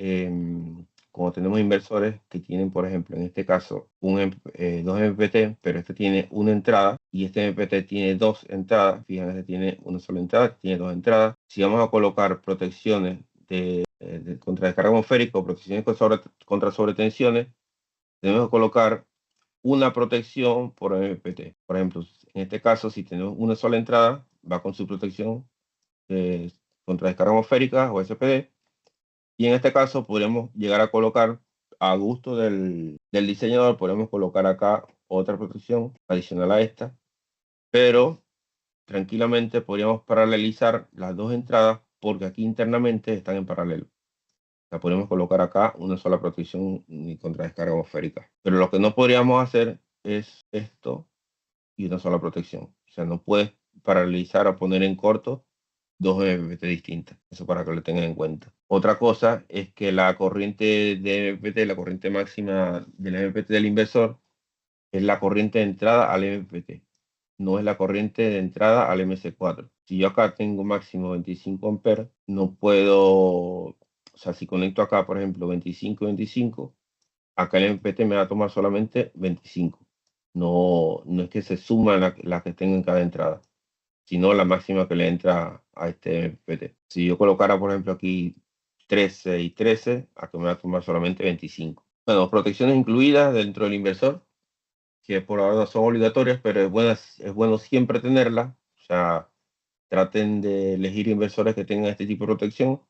[SPEAKER 2] como tenemos inversores que tienen, por ejemplo, en este caso, dos MPPT, pero este tiene una entrada y este MPPT tiene dos entradas. Fíjense, este tiene una sola entrada, tiene dos entradas. Si vamos a colocar protecciones contra descarga atmosférica o protecciones contra sobretensiones, tenemos que colocar una protección por MPPT. Por ejemplo, en este caso, si tenemos una sola entrada, va con su protección contra descarga atmosférica o SPD. Y en este caso podríamos llegar a colocar, a gusto del diseñador, podemos colocar acá otra protección adicional a esta, pero tranquilamente podríamos paralelizar las dos entradas porque aquí internamente están en paralelo. O sea, podemos colocar acá una sola protección contra descarga atmosférica. Pero lo que no podríamos hacer es esto y una sola protección. O sea, no puedes paralelizar o poner en corto dos MPPT distintas. Eso para que lo tengan en cuenta. Otra cosa es que la corriente de MPPT, la corriente máxima del MPPT del inversor, es la corriente de entrada al MPPT. No es la corriente de entrada al MC4. Si yo acá tengo máximo 25 amperes, no puedo, o sea, si conecto acá, por ejemplo, 25 y 25, acá el MPPT me va a tomar solamente 25. No es que se suman las que tengo en cada entrada, sino la máxima que le entra a este MPPT. Si yo colocara, por ejemplo, aquí 13 y 13, aquí me va a tomar solamente 25. Bueno, protecciones incluidas dentro del inversor, que por ahora no son obligatorias, pero es bueno siempre tenerlas. O sea, traten de elegir inversores que tengan este tipo de protección.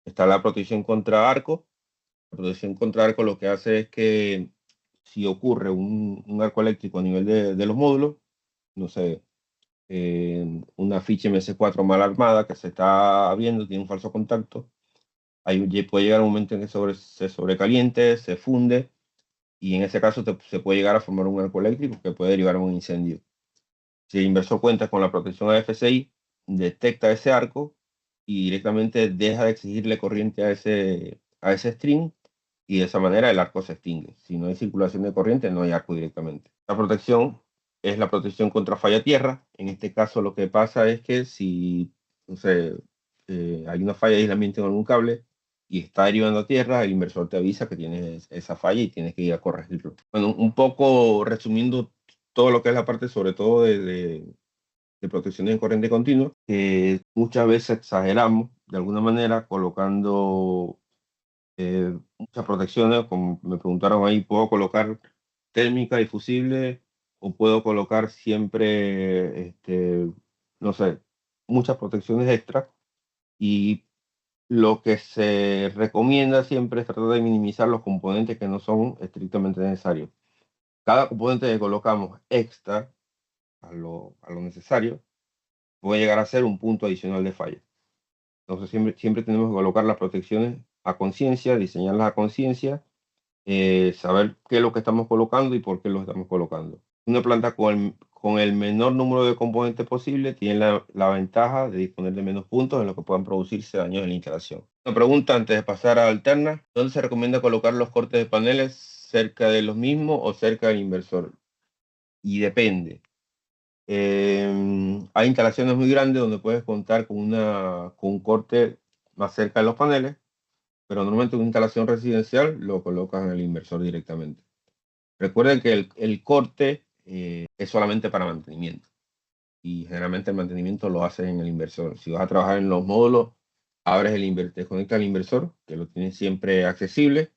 [SPEAKER 2] Está la protección contra arco. La protección contra arco lo que hace es que si ocurre un arco eléctrico a nivel de los módulos, no sé, una ficha MS4 mal armada que se está abriendo, tiene un falso contacto, ahí puede llegar un momento en que se sobrecaliente, se funde, y en ese caso se puede llegar a formar un arco eléctrico que puede derivar a un incendio. Si el inversor cuenta con la protección AFCI, detecta ese arco y directamente deja de exigirle corriente a ese string, y de esa manera el arco se extingue. Si no hay circulación de corriente, no hay arco directamente. La protección es la protección contra falla tierra. En este caso lo que pasa es que si, no sé, hay una falla de aislamiento en algún cable y está derivando a tierra, el inversor te avisa que tienes esa falla y tienes que ir a corregirlo. Bueno, un poco resumiendo todo lo que es la parte sobre todo de protección en corriente continua, que muchas veces exageramos de alguna manera colocando muchas protecciones. Como me preguntaron ahí, ¿puedo colocar térmica y fusible o puedo colocar siempre, no sé, muchas protecciones extra? Y lo que se recomienda siempre es tratar de minimizar los componentes que no son estrictamente necesarios. Cada componente que colocamos extra a lo necesario puede llegar a ser un punto adicional de falla. Entonces siempre tenemos que colocar las protecciones a conciencia, diseñarlas a conciencia, saber qué es lo que estamos colocando y por qué lo estamos colocando. Una planta con el menor número de componentes posible tiene la ventaja de disponer de menos puntos en los que puedan producirse daños en la instalación. Una pregunta antes de pasar a alterna: ¿dónde se recomienda colocar los cortes de paneles? ¿Cerca de los mismos o cerca del inversor? Y depende. Hay instalaciones muy grandes donde puedes contar con un corte más cerca de los paneles, pero normalmente una instalación residencial lo colocas en el inversor directamente. Recuerden que el corte es solamente para mantenimiento, y generalmente el mantenimiento lo haces en el inversor. Si vas a trabajar en los módulos, abres desconectas el inversor, que lo tienes siempre accesible,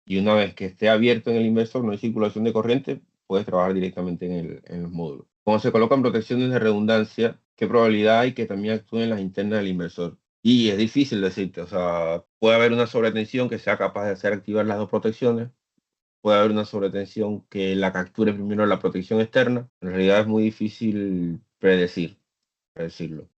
[SPEAKER 2] y una vez que esté abierto en el inversor, no hay circulación de corriente, puedes trabajar directamente en los módulos. Cuando se colocan protecciones de redundancia, ¿qué probabilidad hay que también actúen las internas del inversor? Y es difícil decirte. O sea, puede haber una sobretensión que sea capaz de hacer activar las dos protecciones, puede haber una sobretensión que la capture primero la protección externa. En realidad es muy difícil predecirlo.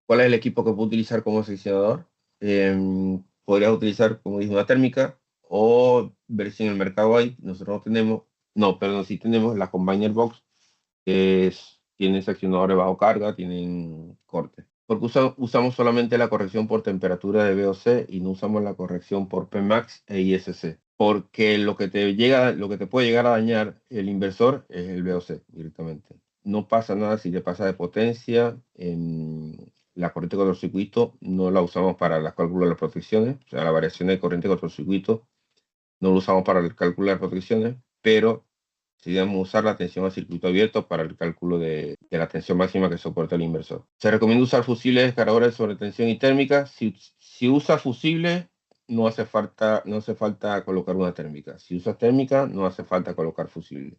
[SPEAKER 2] ¿Cuál es el equipo que puedo utilizar como seccionador? Podrías utilizar, como dije, una térmica, o ver si en el mercado hay. Nosotros no tenemos, no, perdón, sí tenemos la Combiner Box, que tiene seccionadores bajo carga, tienen corte. Porque usamos solamente la corrección por temperatura de VOC y no usamos la corrección por Pmax e ISC. Porque lo que te puede llegar a dañar el inversor es el VOC directamente. No pasa nada si te pasa de potencia. La corriente cortocircuito no la usamos para el cálculo de las protecciones. O sea, la variación de corriente cortocircuito no lo usamos para el cálculo de las protecciones, pero sí debemos usar la tensión a circuito abierto para el cálculo de la tensión máxima que soporta el inversor. Se recomienda usar fusibles descargadores de sobretensión y térmica. Si usa fusibles, no hace falta colocar una térmica. Si usas térmica, no hace falta colocar fusible.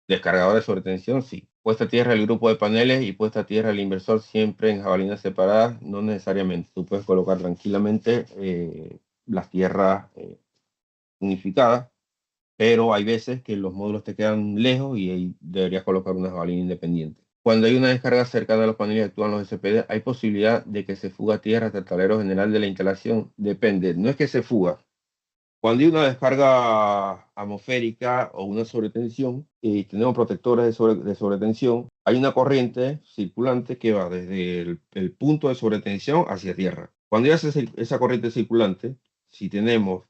[SPEAKER 2] Descargadores sobre tensión, sí. Puesta a tierra el grupo de paneles y puesta a tierra el inversor siempre en jabalinas separadas, no necesariamente. Tú puedes colocar tranquilamente las tierras unificadas, pero hay veces que los módulos te quedan lejos y ahí deberías colocar una jabalina independiente. Cuando hay una descarga cercana a los paneles y actúan los SPD, ¿hay posibilidad de que se fuga tierra hasta el tablero general de la instalación? Depende, no es que se fuga. Cuando hay una descarga atmosférica o una sobretensión y tenemos protectores de sobretensión, hay una corriente circulante que va desde el punto de sobretensión hacia tierra. Cuando hay esa corriente circulante, si tenemos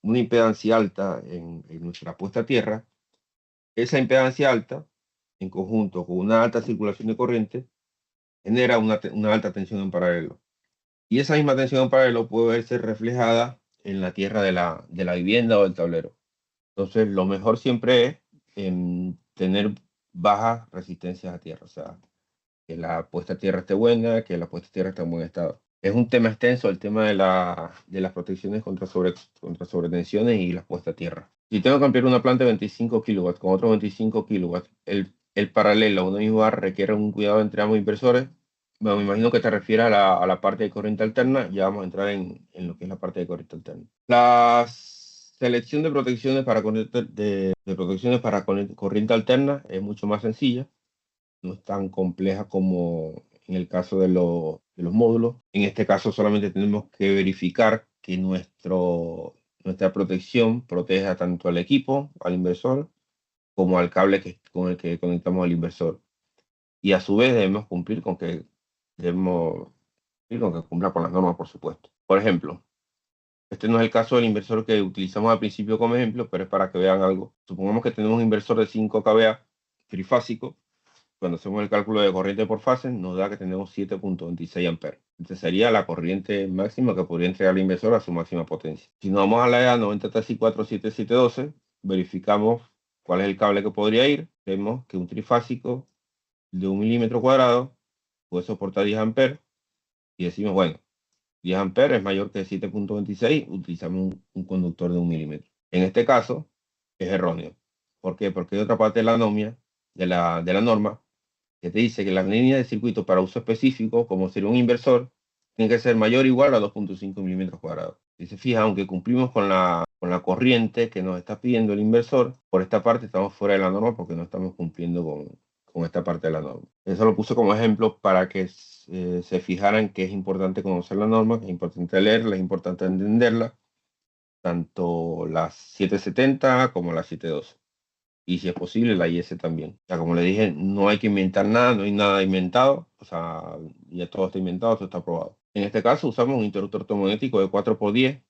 [SPEAKER 2] una impedancia alta en nuestra puesta a tierra, esa impedancia alta, en conjunto con una alta circulación de corriente, genera una alta tensión en paralelo. Y esa misma tensión en paralelo puede verse reflejada en la tierra de la vivienda o del tablero. Entonces, lo mejor siempre es tener bajas resistencias a tierra. O sea, que la puesta a tierra esté buena, que la puesta a tierra esté en buen estado. Es un tema extenso el tema de las protecciones contra sobretensiones y las puestas a tierra. Si tengo que ampliar una planta de 25 kilowatts con otro 25 kilowatts, el paralelo a una misma barra requiere un cuidado entre ambos inversores. Bueno, me imagino que te refieres a la parte de corriente alterna. Ya vamos a entrar en lo que es la parte de corriente alterna. La selección de protecciones para corriente alterna es mucho más sencilla. No es tan compleja como en el caso de los módulos. En este caso solamente tenemos que verificar que nuestra protección proteja tanto al equipo, al inversor, como al cable con el que conectamos al inversor. Y a su vez debemos cumplir con que cumpla con las normas, por supuesto. Por ejemplo, este no es el caso del inversor que utilizamos al principio como ejemplo, pero es para que vean algo. Supongamos que tenemos un inversor de 5 kVA trifásico. Cuando hacemos el cálculo de corriente por fase, nos da que tenemos 7.26 amperes. Entonces sería la corriente máxima que podría entregar el inversor a su máxima potencia. Si nos vamos a la EA 90TSI47712, verificamos cuál es el cable que podría ir. Vemos que un trifásico de 1 milímetro cuadrado puede soportar 10 amperes. Y decimos, bueno, 10 amperes es mayor que 7.26, utilizamos un conductor de 1 milímetro. En este caso, es erróneo. ¿Por qué? Porque hay otra parte de la norma, que te dice que la línea de circuito para uso específico, como sería un inversor, tiene que ser mayor o igual a 2.5 milímetros cuadrados. Si se fija, aunque cumplimos con la corriente que nos está pidiendo el inversor, por esta parte estamos fuera de la norma porque no estamos cumpliendo con esta parte de la norma. Eso lo puse como ejemplo para que se fijaran que es importante conocer la norma, que es importante leerla, es importante entenderla, tanto las 770 como las 712. Y si es posible, la IS también. Ya como le dije, no hay que inventar nada, no hay nada inventado, o sea, ya todo está inventado, todo está probado. En este caso usamos un interruptor termomagnético de 4x10,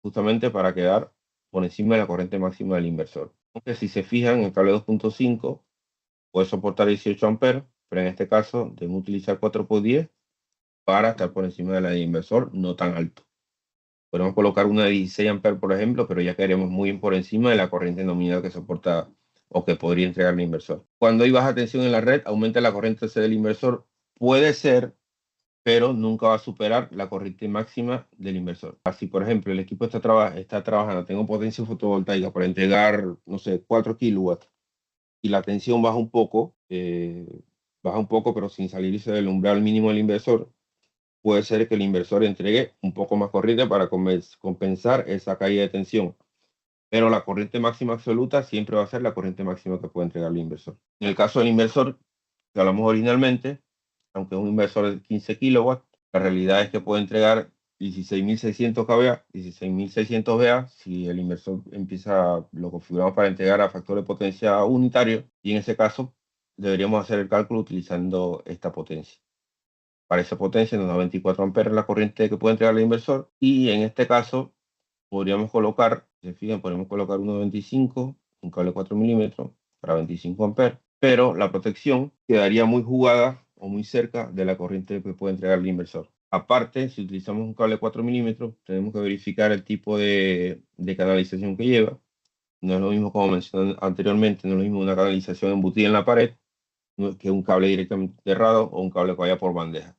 [SPEAKER 2] justamente para quedar por encima de la corriente máxima del inversor. Aunque si se fijan, el cable 2.5 puede soportar 18 amperes, pero en este caso debemos utilizar 4x10 para estar por encima de la del inversor, no tan alto. Podemos colocar una de 16 amperes, por ejemplo, pero ya quedaremos muy por encima de la corriente nominal que soporta o que podría entregar el inversor. Cuando hay baja tensión en la red, aumenta la corriente C del inversor. Puede ser, pero nunca va a superar la corriente máxima del inversor. Así, por ejemplo, el equipo está trabajando, tengo potencia fotovoltaica para entregar, no sé, 4 kilowatts y la tensión baja un poco, pero sin salirse del umbral mínimo del inversor. Puede ser que el inversor entregue un poco más corriente para compensar esa caída de tensión. Pero la corriente máxima absoluta siempre va a ser la corriente máxima que puede entregar el inversor. En el caso del inversor que hablamos originalmente, aunque es un inversor de 15 kilowatts, la realidad es que puede entregar 16.600 kVA, 16.600 VA, si el inversor lo configuramos para entregar a factor de potencia unitario, y en ese caso deberíamos hacer el cálculo utilizando esta potencia. Para esa potencia nos da 24 amperes la corriente que puede entregar el inversor, y en este caso podríamos colocar, si se fijan, podemos colocar uno de 25, un cable 4 milímetros para 25 amperes, pero la protección quedaría muy jugada o muy cerca de la corriente que puede entregar el inversor. Aparte, si utilizamos un cable 4 milímetros, tenemos que verificar el tipo de canalización que lleva. No es lo mismo, como mencioné anteriormente, no es lo mismo una canalización embutida en la pared que un cable directamente enterrado o un cable que vaya por bandeja.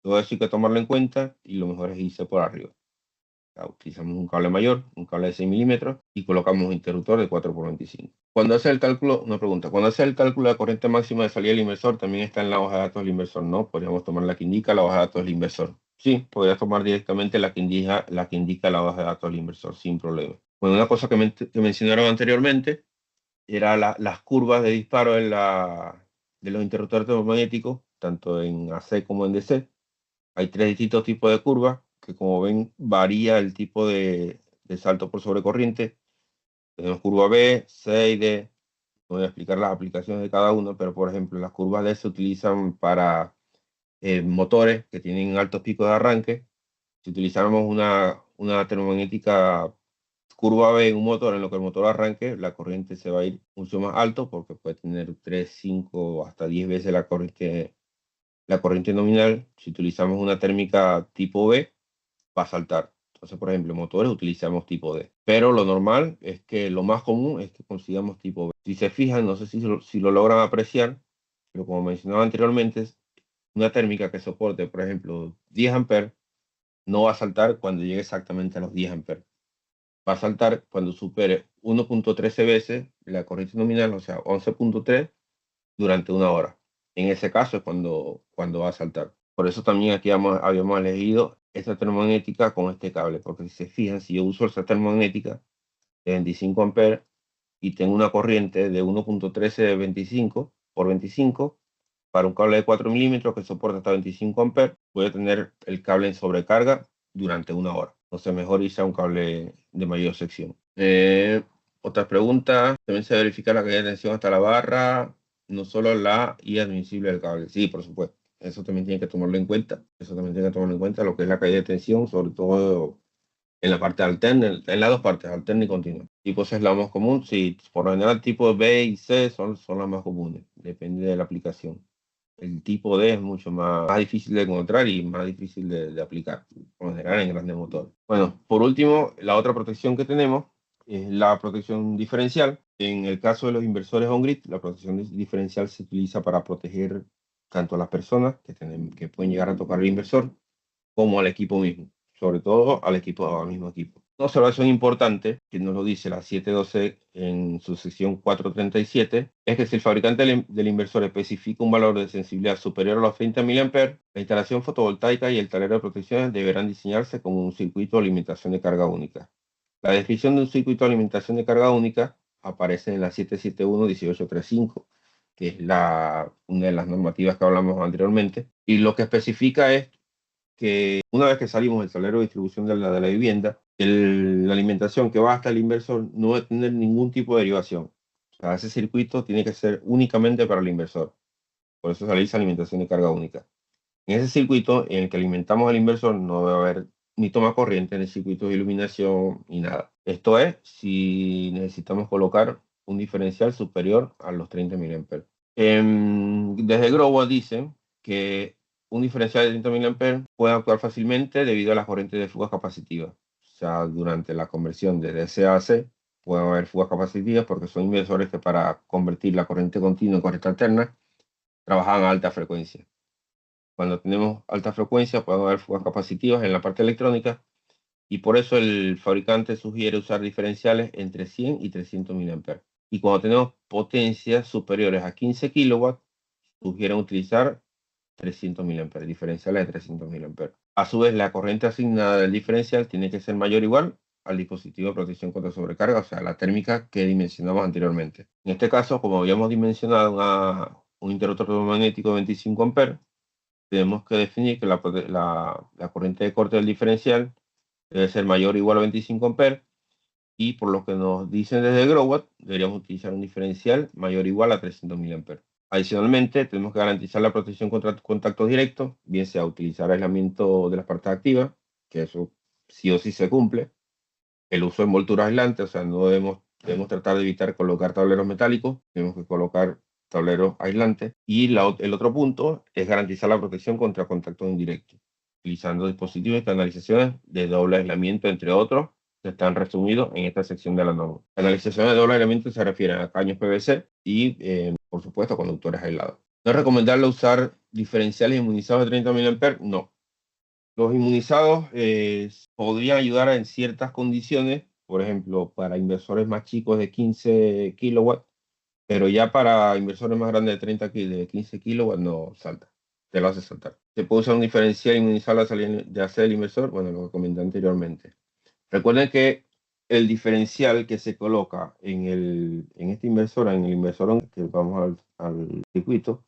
[SPEAKER 2] Todo eso hay que tomarlo en cuenta y lo mejor es irse por arriba. Utilizamos un cable mayor, un cable de 6 milímetros y colocamos un interruptor de 4x25. Cuando hace el cálculo, una pregunta, cuando hace el cálculo de la corriente máxima de salida del inversor, también está en la hoja de datos del inversor, ¿no? Podríamos tomar la que indica la hoja de datos del inversor. Sí, podrías tomar directamente la que indica la hoja de datos del inversor sin problema. Bueno, una cosa que mencionaron anteriormente era las curvas de disparo de los interruptores termomagnéticos, tanto en AC como en DC. Hay 3 distintos tipos de curvas que, como ven, varía el tipo de salto por sobrecorriente. Tenemos curva B, C y D. No voy a explicar las aplicaciones de cada uno, pero por ejemplo, las curvas D se utilizan para motores que tienen altos picos de arranque. Si utilizáramos una termomagnética curva B en un motor, en lo que el motor arranque, la corriente se va a ir mucho más alto porque puede tener 3, 5 hasta 10 veces la corriente nominal. Si utilizamos una térmica tipo B, va a saltar. Entonces, por ejemplo, en motores utilizamos tipo D. Pero lo normal es que lo más común es que consigamos tipo B. Si se fijan, no sé si lo logran apreciar, pero como mencionaba anteriormente, una térmica que soporte, por ejemplo, 10 amperes, no va a saltar cuando llegue exactamente a los 10 amperes. Va a saltar cuando supere 1.13 veces la corriente nominal, o sea, 11.3 durante una hora. En ese caso es cuando va a saltar. Por eso también aquí habíamos elegido esta termomagnética con este cable, porque si se fijan, si yo uso esta termomagnética de 25 amperes y tengo una corriente de 1.13 de 25 por 25 para un cable de 4 milímetros que soporta hasta 25 amperes, voy a tener el cable en sobrecarga durante una hora. Entonces mejor irse a un cable de mayor sección. Otra pregunta, también se verifica la caída de tensión hasta la barra, no solo la y admisible del cable. Sí, por supuesto. Eso también tiene que tomarlo en cuenta. Eso también tiene que tomarlo en cuenta lo que es la caída de tensión, sobre todo en la parte alterna, en las dos partes, alterna y continua. Tipo C es la más común. Sí, por lo general tipo B y C son las más comunes. Depende de la aplicación. El tipo D es mucho más difícil de encontrar y más difícil de aplicar, por lo general en grandes motores. Bueno, por último, la otra protección que tenemos es la protección diferencial. En el caso de los inversores on-grid, la protección diferencial se utiliza para proteger tanto a las personas que pueden llegar a tocar el inversor como al equipo mismo, sobre todo al mismo equipo. Una observación importante, que nos lo dice la 712 en su sección 437, es que si el fabricante del inversor especifica un valor de sensibilidad superior a los 30 mA, la instalación fotovoltaica y el tablero de protección deberán diseñarse como un circuito de alimentación de carga única. La descripción de un circuito de alimentación de carga única aparece en la 771-1835, que es una de las normativas que hablamos anteriormente, y lo que especifica es que una vez que salimos del tablero de distribución de la vivienda, la alimentación que va hasta el inversor no debe tener ningún tipo de derivación. O sea, ese circuito tiene que ser únicamente para el inversor. Por eso se realiza alimentación de carga única. En ese circuito en el que alimentamos al inversor no debe haber ni toma corriente, ni circuitos de iluminación, ni nada. Esto es si necesitamos colocar un diferencial superior a los 30 mA. Desde Growa dicen que un diferencial de 30 mA puede actuar fácilmente debido a las corrientes de fugas capacitivas. O sea, durante la conversión de DC a AC pueden haber fugas capacitivas porque son inversores que para convertir la corriente continua en corriente alterna trabajan a alta frecuencia. Cuando tenemos alta frecuencia pueden haber fugas capacitivas en la parte electrónica y por eso el fabricante sugiere usar diferenciales entre 100 y 300 mA. Y cuando tenemos potencias superiores a 15 kilowatts, sugieren utilizar 300 mA, diferenciales de 300 mA. A su vez, la corriente asignada del diferencial tiene que ser mayor o igual al dispositivo de protección contra sobrecarga, o sea, la térmica que dimensionamos anteriormente. En este caso, como habíamos dimensionado un interruptor magnético de 25 amperes, tenemos que definir que la corriente de corte del diferencial debe ser mayor o igual a 25 amperes y por lo que nos dicen desde Growatt, deberíamos utilizar un diferencial mayor o igual a 300 mA. Adicionalmente, tenemos que garantizar la protección contra contactos directos, bien sea utilizar aislamiento de las partes activas, que eso sí o sí se cumple, el uso de envoltura aislante, o sea, no debemos tratar de evitar colocar tableros metálicos, tenemos que colocar tableros aislantes. Y el otro punto es garantizar la protección contra contactos indirectos, utilizando dispositivos y canalizaciones de doble aislamiento, entre otros, que están resumidos en esta sección de la norma. Canalizaciones de doble aislamiento se refieren a caños PVC y, por supuesto, conductores aislados. ¿No es recomendable usar diferenciales inmunizados de 30 mA? No. Los inmunizados podrían ayudar en ciertas condiciones, por ejemplo, para inversores más chicos de 15 kilowatts, pero ya para inversores más grandes de 15 kilowatts no salta, te lo hace saltar. ¿Se puede usar un diferencial inmunizado a la salida de hacer el inversor? Bueno, lo comenté anteriormente. Recuerden que el diferencial que se coloca en este inversor, en el inversor que vamos al circuito,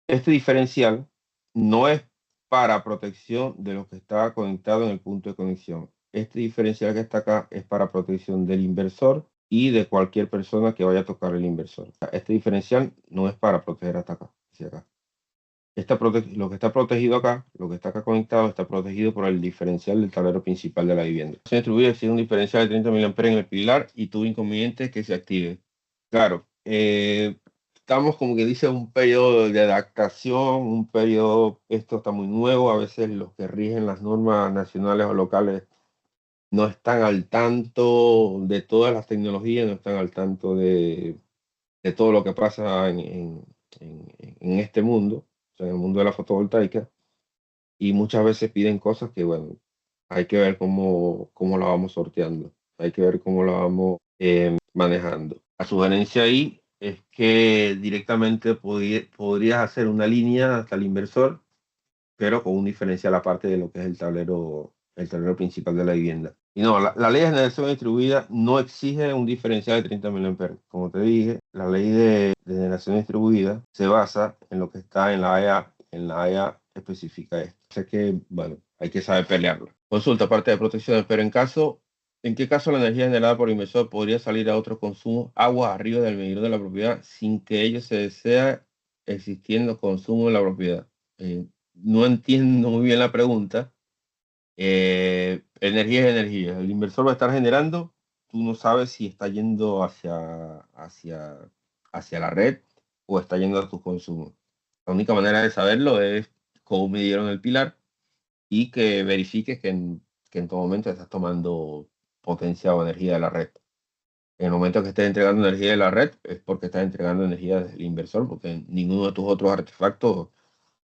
[SPEAKER 2] este diferencial no es para protección de lo que está conectado en el punto de conexión. Este diferencial que está acá es para protección del inversor y de cualquier persona que vaya a tocar el inversor. Este diferencial no es para proteger hasta acá, hacia acá. Lo que está protegido acá, lo que está acá conectado, está protegido por el diferencial del tablero principal de la vivienda. Se distribuye si un diferencial de 30 mA en el pilar y tuvo inconveniente que se active. Claro, estamos como que dice un periodo de adaptación, un periodo, esto está muy nuevo, a veces los que rigen las normas nacionales o locales no están al tanto de todas las tecnologías, no están al tanto de todo lo que pasa en este mundo. sea, en el mundo de la fotovoltaica, y muchas veces piden cosas que, bueno, hay que ver cómo la vamos sorteando, hay que ver cómo la vamos manejando. La sugerencia ahí es que directamente podrías hacer una línea hasta el inversor, pero con un diferencial aparte de lo que es el tablero principal de la vivienda. Y no, la ley de generación distribuida no exige un diferencial de 30 mA. Como te dije, la ley de generación distribuida se basa en lo que está en la AEA. En la AEA especifica esto. O sea que, bueno, hay que saber pelearlo. Consulta parte de protecciones, pero ¿en qué caso la energía generada por inversor podría salir a otro consumo, agua arriba del medidor de la propiedad, sin que ello se desea existiendo consumo en la propiedad? No entiendo muy bien la pregunta. Energía es energía. El inversor va a estar generando, tú no sabes si está yendo hacia la red o está yendo a tus consumos. La única manera de saberlo es cómo midieron el pilar y que verifiques que en todo momento estás tomando potencia o energía de la red. En el momento que estés entregando energía de la red es porque estás entregando energía del inversor, porque ninguno de tus otros artefactos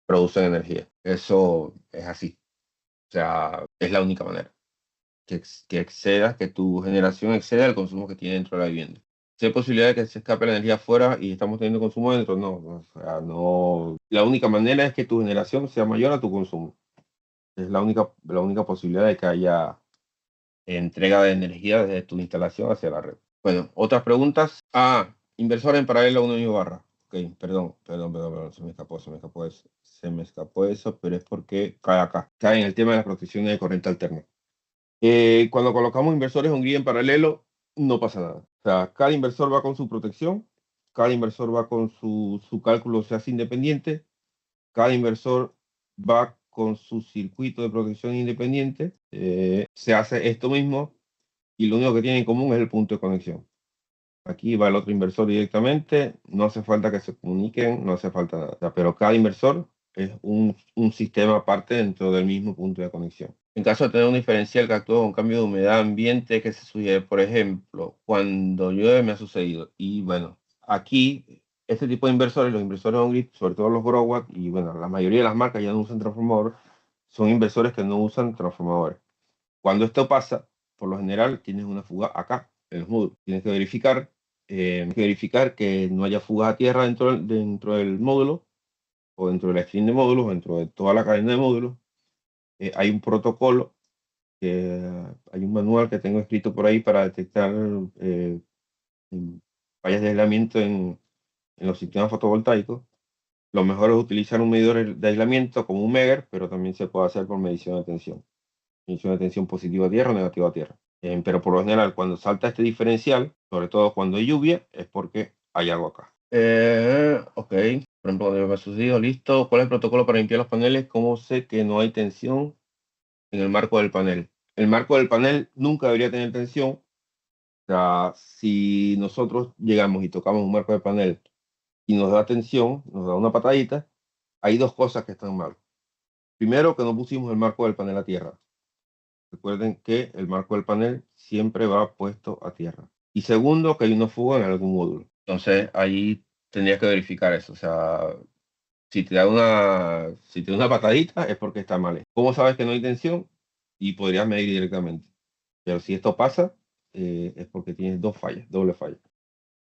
[SPEAKER 2] producen energía. Eso es así. O sea, es la única manera que tu generación exceda el consumo que tiene dentro de la vivienda. Si hay posibilidad de que se escape la energía afuera y estamos teniendo consumo dentro, no. O sea, no. La única manera es que tu generación sea mayor a tu consumo. Es la única posibilidad de que haya entrega de energía desde tu instalación hacia la red. Bueno, otras preguntas. Inversor en paralelo a una misma barra. Ok, perdón, se me escapó eso, pero es porque cae acá. Cae en el tema de las protecciones de corriente alterna. Cuando colocamos inversores on grid en paralelo, no pasa nada. O sea, cada inversor va con su protección, cada inversor va con su cálculo, se hace independiente, cada inversor va con su circuito de protección independiente, se hace esto mismo y lo único que tiene en común es el punto de conexión. Aquí va el otro inversor directamente, no hace falta que se comuniquen, no hace falta nada. O sea, pero cada inversor es un sistema aparte dentro del mismo punto de conexión. En caso de tener un diferencial que actúa con cambio de humedad ambiente que se sugiere, por ejemplo, cuando llueve me ha sucedido. Y bueno, aquí este tipo de inversores, los inversores on-grid, sobre todo los Growatt, y bueno, la mayoría de las marcas ya no usan transformador, son inversores que no usan transformadores. Cuando esto pasa, por lo general tienes una fuga acá, en los módulos. Tienes que verificar que no haya fugas a tierra dentro del módulo, o dentro del string de módulos, dentro de toda la cadena de módulos. Hay un protocolo, hay un manual que tengo escrito por ahí para detectar fallas de aislamiento en los sistemas fotovoltaicos. Lo mejor es utilizar un medidor de aislamiento como un Megger, pero también se puede hacer por medición de tensión. Medición de tensión positiva a tierra o negativa a tierra. Pero por lo general, cuando salta este diferencial, sobre todo cuando hay lluvia, es porque hay algo acá. Ok, por ejemplo, cuando me ha sucedido, listo. ¿Cuál es el protocolo para limpiar los paneles? ¿Cómo sé que no hay tensión en el marco del panel? El marco del panel nunca debería tener tensión. O sea, si nosotros llegamos y tocamos un marco de panel y nos da tensión, nos da una patadita, hay dos cosas que están mal. Primero, que no pusimos el marco del panel a tierra. Recuerden que el marco del panel siempre va puesto a tierra. Y segundo, que hay una fuga en algún módulo. Entonces, ahí tendrías que verificar eso. O sea, si te da una patadita es porque está mal. ¿Cómo sabes que no hay tensión? Y podrías medir directamente. Pero si esto pasa, es porque tienes dos fallas, doble falla.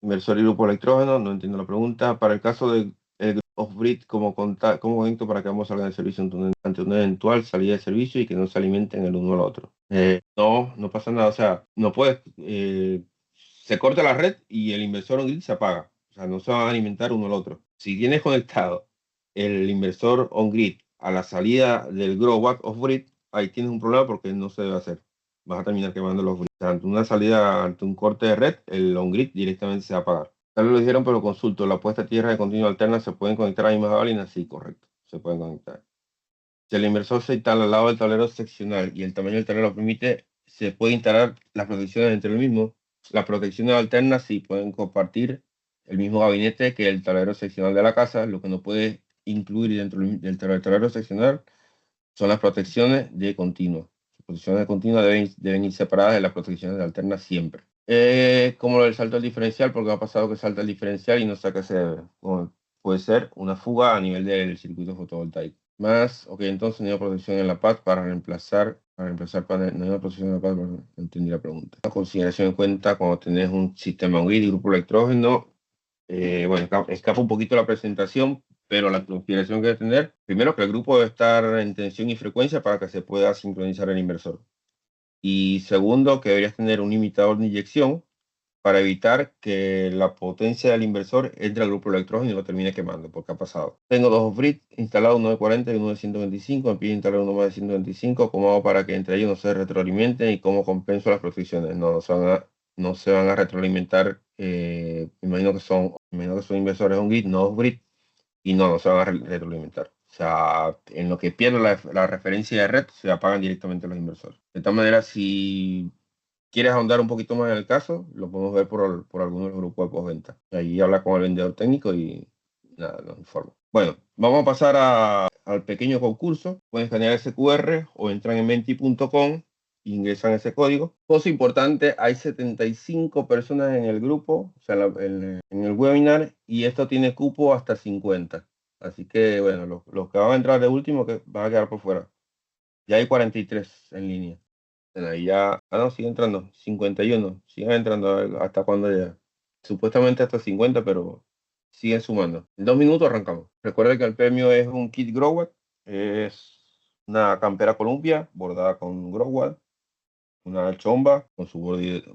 [SPEAKER 2] Inversor y grupo electrógeno, no entiendo la pregunta. Para el caso de off-grid, ¿cómo conecto para que ambos salgan de servicio ante una eventual salida de servicio y que no se alimenten el uno al otro? No pasa nada. O sea, no puedes. Se corta la red y el inversor on-grid se apaga. O sea, no se van a alimentar uno al otro. Si tienes conectado el inversor on-grid a la salida del Growatt off-grid, ahí tienes un problema porque no se debe hacer. Vas a terminar quemando los grids. Ante una salida, ante un corte de red, el on-grid directamente se va a apagar. Tal vez lo dijeron, pero consulto. ¿La puesta a tierra de continuo alterna se pueden conectar a mismas válvulas? Sí, correcto. Se pueden conectar. Si el inversor se instala al lado del tablero seccional y el tamaño del tablero lo permite, se puede instalar las protecciones entre el mismo. Las protecciones alternas sí pueden compartir el mismo gabinete que el tablero seccional de la casa. Lo que no puede incluir dentro del tablero seccional son las protecciones de continuo. Las protecciones de continuo deben ir separadas de las protecciones de alternas siempre. Como lo del salto al diferencial, porque ha pasado que salta el diferencial y no sé a qué se debe. Bueno, puede ser una fuga a nivel del circuito fotovoltaico. Ok, entonces no hay protección en la paz para reemplazar panel, no hay protección en la paz, no entendí la pregunta. La consideración en cuenta cuando tenés un sistema grid y grupo electrógeno, bueno, escapa un poquito la presentación, pero la consideración que debe tener, primero que el grupo debe estar en tensión y frecuencia para que se pueda sincronizar el inversor. Y segundo, que deberías tener un limitador de inyección para evitar que la potencia del inversor entre al grupo electrógeno y lo termine quemando, porque ha pasado. Tengo dos off-grid instalados, uno de 40 y uno de 125. Me pide instalar uno más de 125. ¿Cómo hago para que entre ellos no se retroalimenten y cómo compenso las protecciones? No se van a retroalimentar. Imagino que son inversores on-grid, no off-grid, y no se van a retroalimentar. O sea, en lo que pierde la referencia de red, se apagan directamente los inversores. De tal manera, si quieres ahondar un poquito más en el caso, lo podemos ver por algunos grupos de postventa. Ahí habla con el vendedor técnico y nada, nos informa. Bueno, vamos a pasar al pequeño concurso. Pueden escanear ese QR o entran en menti.com e ingresan ese código. Cosa importante, hay 75 personas en el grupo, o sea, en el webinar, y esto tiene cupo hasta 50. Así que, bueno, los que van a entrar de último que van a quedar por fuera. Ya hay 43 en línea. Ahí ya, no, sigue entrando, 51, siguen entrando a ver hasta cuando llega. Supuestamente hasta 50, pero siguen sumando. En 2 minutos arrancamos. Recuerda que el premio es un kit Growat, es una campera Columbia bordada con Growat, una chomba con su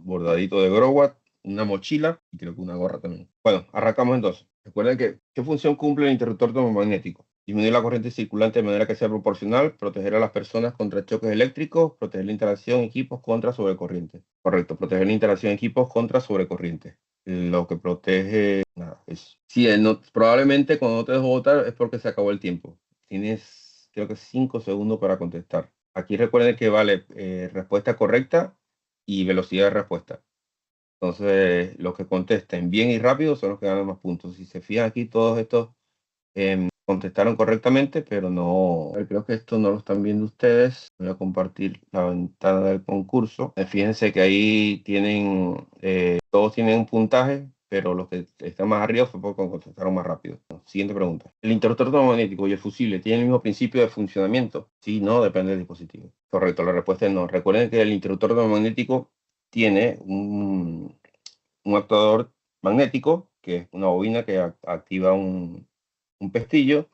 [SPEAKER 2] bordadito de Growat, una mochila y creo que una gorra también. Bueno, arrancamos entonces. Recuerden ¿qué función cumple el interruptor termomagnético? Disminuir la corriente circulante de manera que sea proporcional, proteger a las personas contra choques eléctricos, proteger la instalación de equipos contra sobrecorriente. Correcto, proteger la instalación de equipos contra sobrecorriente. Lo que protege, nada, es. Sí, probablemente cuando no te dejo votar es porque se acabó el tiempo. Tienes, creo que 5 segundos para contestar. Aquí recuerden que vale respuesta correcta y velocidad de respuesta. Entonces, los que contesten bien y rápido son los que ganan más puntos. Si se fijan aquí, todos estos contestaron correctamente, pero no, creo que esto no lo están viendo ustedes. Voy a compartir la ventana del concurso. Fíjense que ahí tienen, todos tienen un puntaje, pero los que están más arriba fue porque contestaron más rápido. Siguiente pregunta. ¿El interruptor termomagnético y el fusible tienen el mismo principio de funcionamiento? Sí, no, depende del dispositivo. Correcto, la respuesta es no. Recuerden que el interruptor termomagnético tiene un actuador magnético, que es una bobina que activa un pestillo,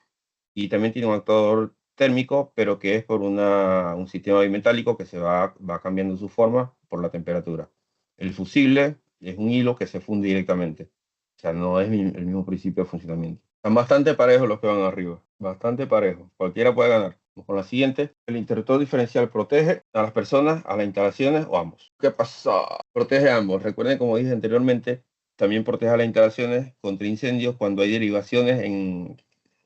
[SPEAKER 2] y también tiene un actuador térmico, pero que es por un sistema bimetálico que se va cambiando su forma por la temperatura. El fusible es un hilo que se funde directamente. O sea, no es el mismo principio de funcionamiento. Están bastante parejos los que van arriba. Bastante parejos. Cualquiera puede ganar. Vamos con la siguiente. El interruptor diferencial protege a las personas, a las instalaciones o ambos. ¿Qué pasa? Protege a ambos. Recuerden, como dije anteriormente, también protege a las instalaciones contra incendios cuando hay derivaciones en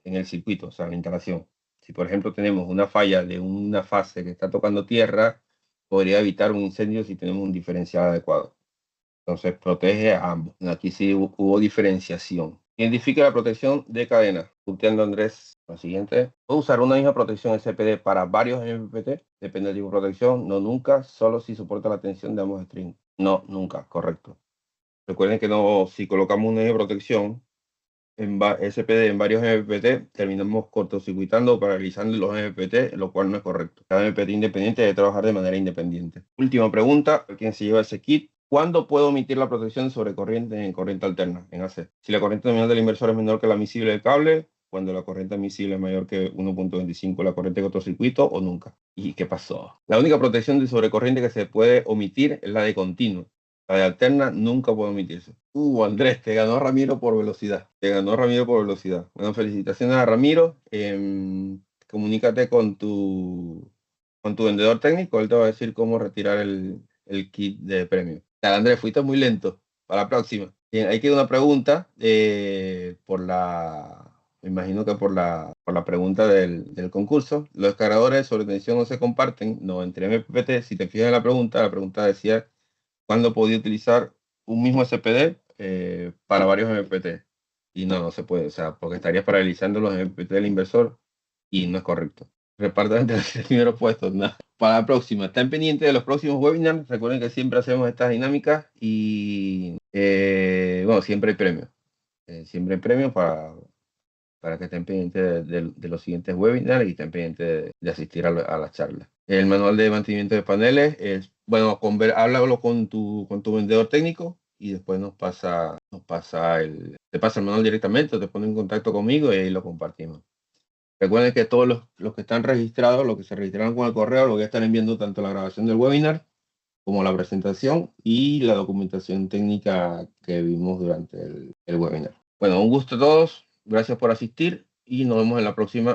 [SPEAKER 2] el circuito, o sea, la instalación. Si, por ejemplo, tenemos una falla de una fase que está tocando tierra, podría evitar un incendio si tenemos un diferencial adecuado. Entonces, protege a ambos. Aquí sí hubo diferenciación. Identifica la protección de cadena. Punteando Andrés. La siguiente. ¿Puedo usar una misma protección SPD para varios MPPT? Depende del tipo de protección. No, nunca. Solo si soporta la tensión de ambos strings. No, nunca. Correcto. Recuerden que no, si colocamos una misma protección en SPD en varios MPPT, terminamos cortocircuitando o paralizando los MPPT, lo cual no es correcto. Cada MPPT independiente debe trabajar de manera independiente. Última pregunta, ¿quién se lleva ese kit? ¿Cuándo puedo omitir la protección sobre corriente en corriente alterna, en AC? Si la corriente nominal del inversor es menor que la admisible del cable, cuando la corriente admisible es mayor que 1.25 la corriente de cortocircuito, o nunca. ¿Y qué pasó? La única protección de sobrecorriente que se puede omitir es la de continuo. La de alterna nunca puede omitirse. Andrés, te ganó Ramiro por velocidad. Te ganó Ramiro por velocidad. Bueno, felicitaciones a Ramiro. Comunícate con tu vendedor técnico. Él te va a decir cómo retirar el kit de premio. Dale, Andrés, fuiste muy lento. Para la próxima. Bien, ahí queda una pregunta me imagino que por la pregunta del concurso. Los descargadores de sobretensión no se comparten. No, entre MPPT. Si te fijas en la pregunta decía cuándo podía utilizar un mismo SPD para varios MPT. Y no se puede, o sea, porque estarías paralizando los MPT del inversor y no es correcto. Repartan entre los primeros puestos. Nada. Para la próxima, estén pendientes de los próximos webinars. Recuerden que siempre hacemos estas dinámicas y, bueno, siempre hay premios. Siempre hay premios para que estén pendientes de los siguientes webinars y estén pendientes de asistir a las charlas. El manual de mantenimiento de paneles es, bueno, háblalo con tu vendedor técnico y después te pasa el manual directamente, te pone en contacto conmigo y ahí lo compartimos. Recuerden que todos los que están registrados, los que se registraron con el correo, lo voy a estar enviando tanto la grabación del webinar como la presentación y la documentación técnica que vimos durante el webinar. Bueno, un gusto a todos, gracias por asistir y nos vemos en la próxima.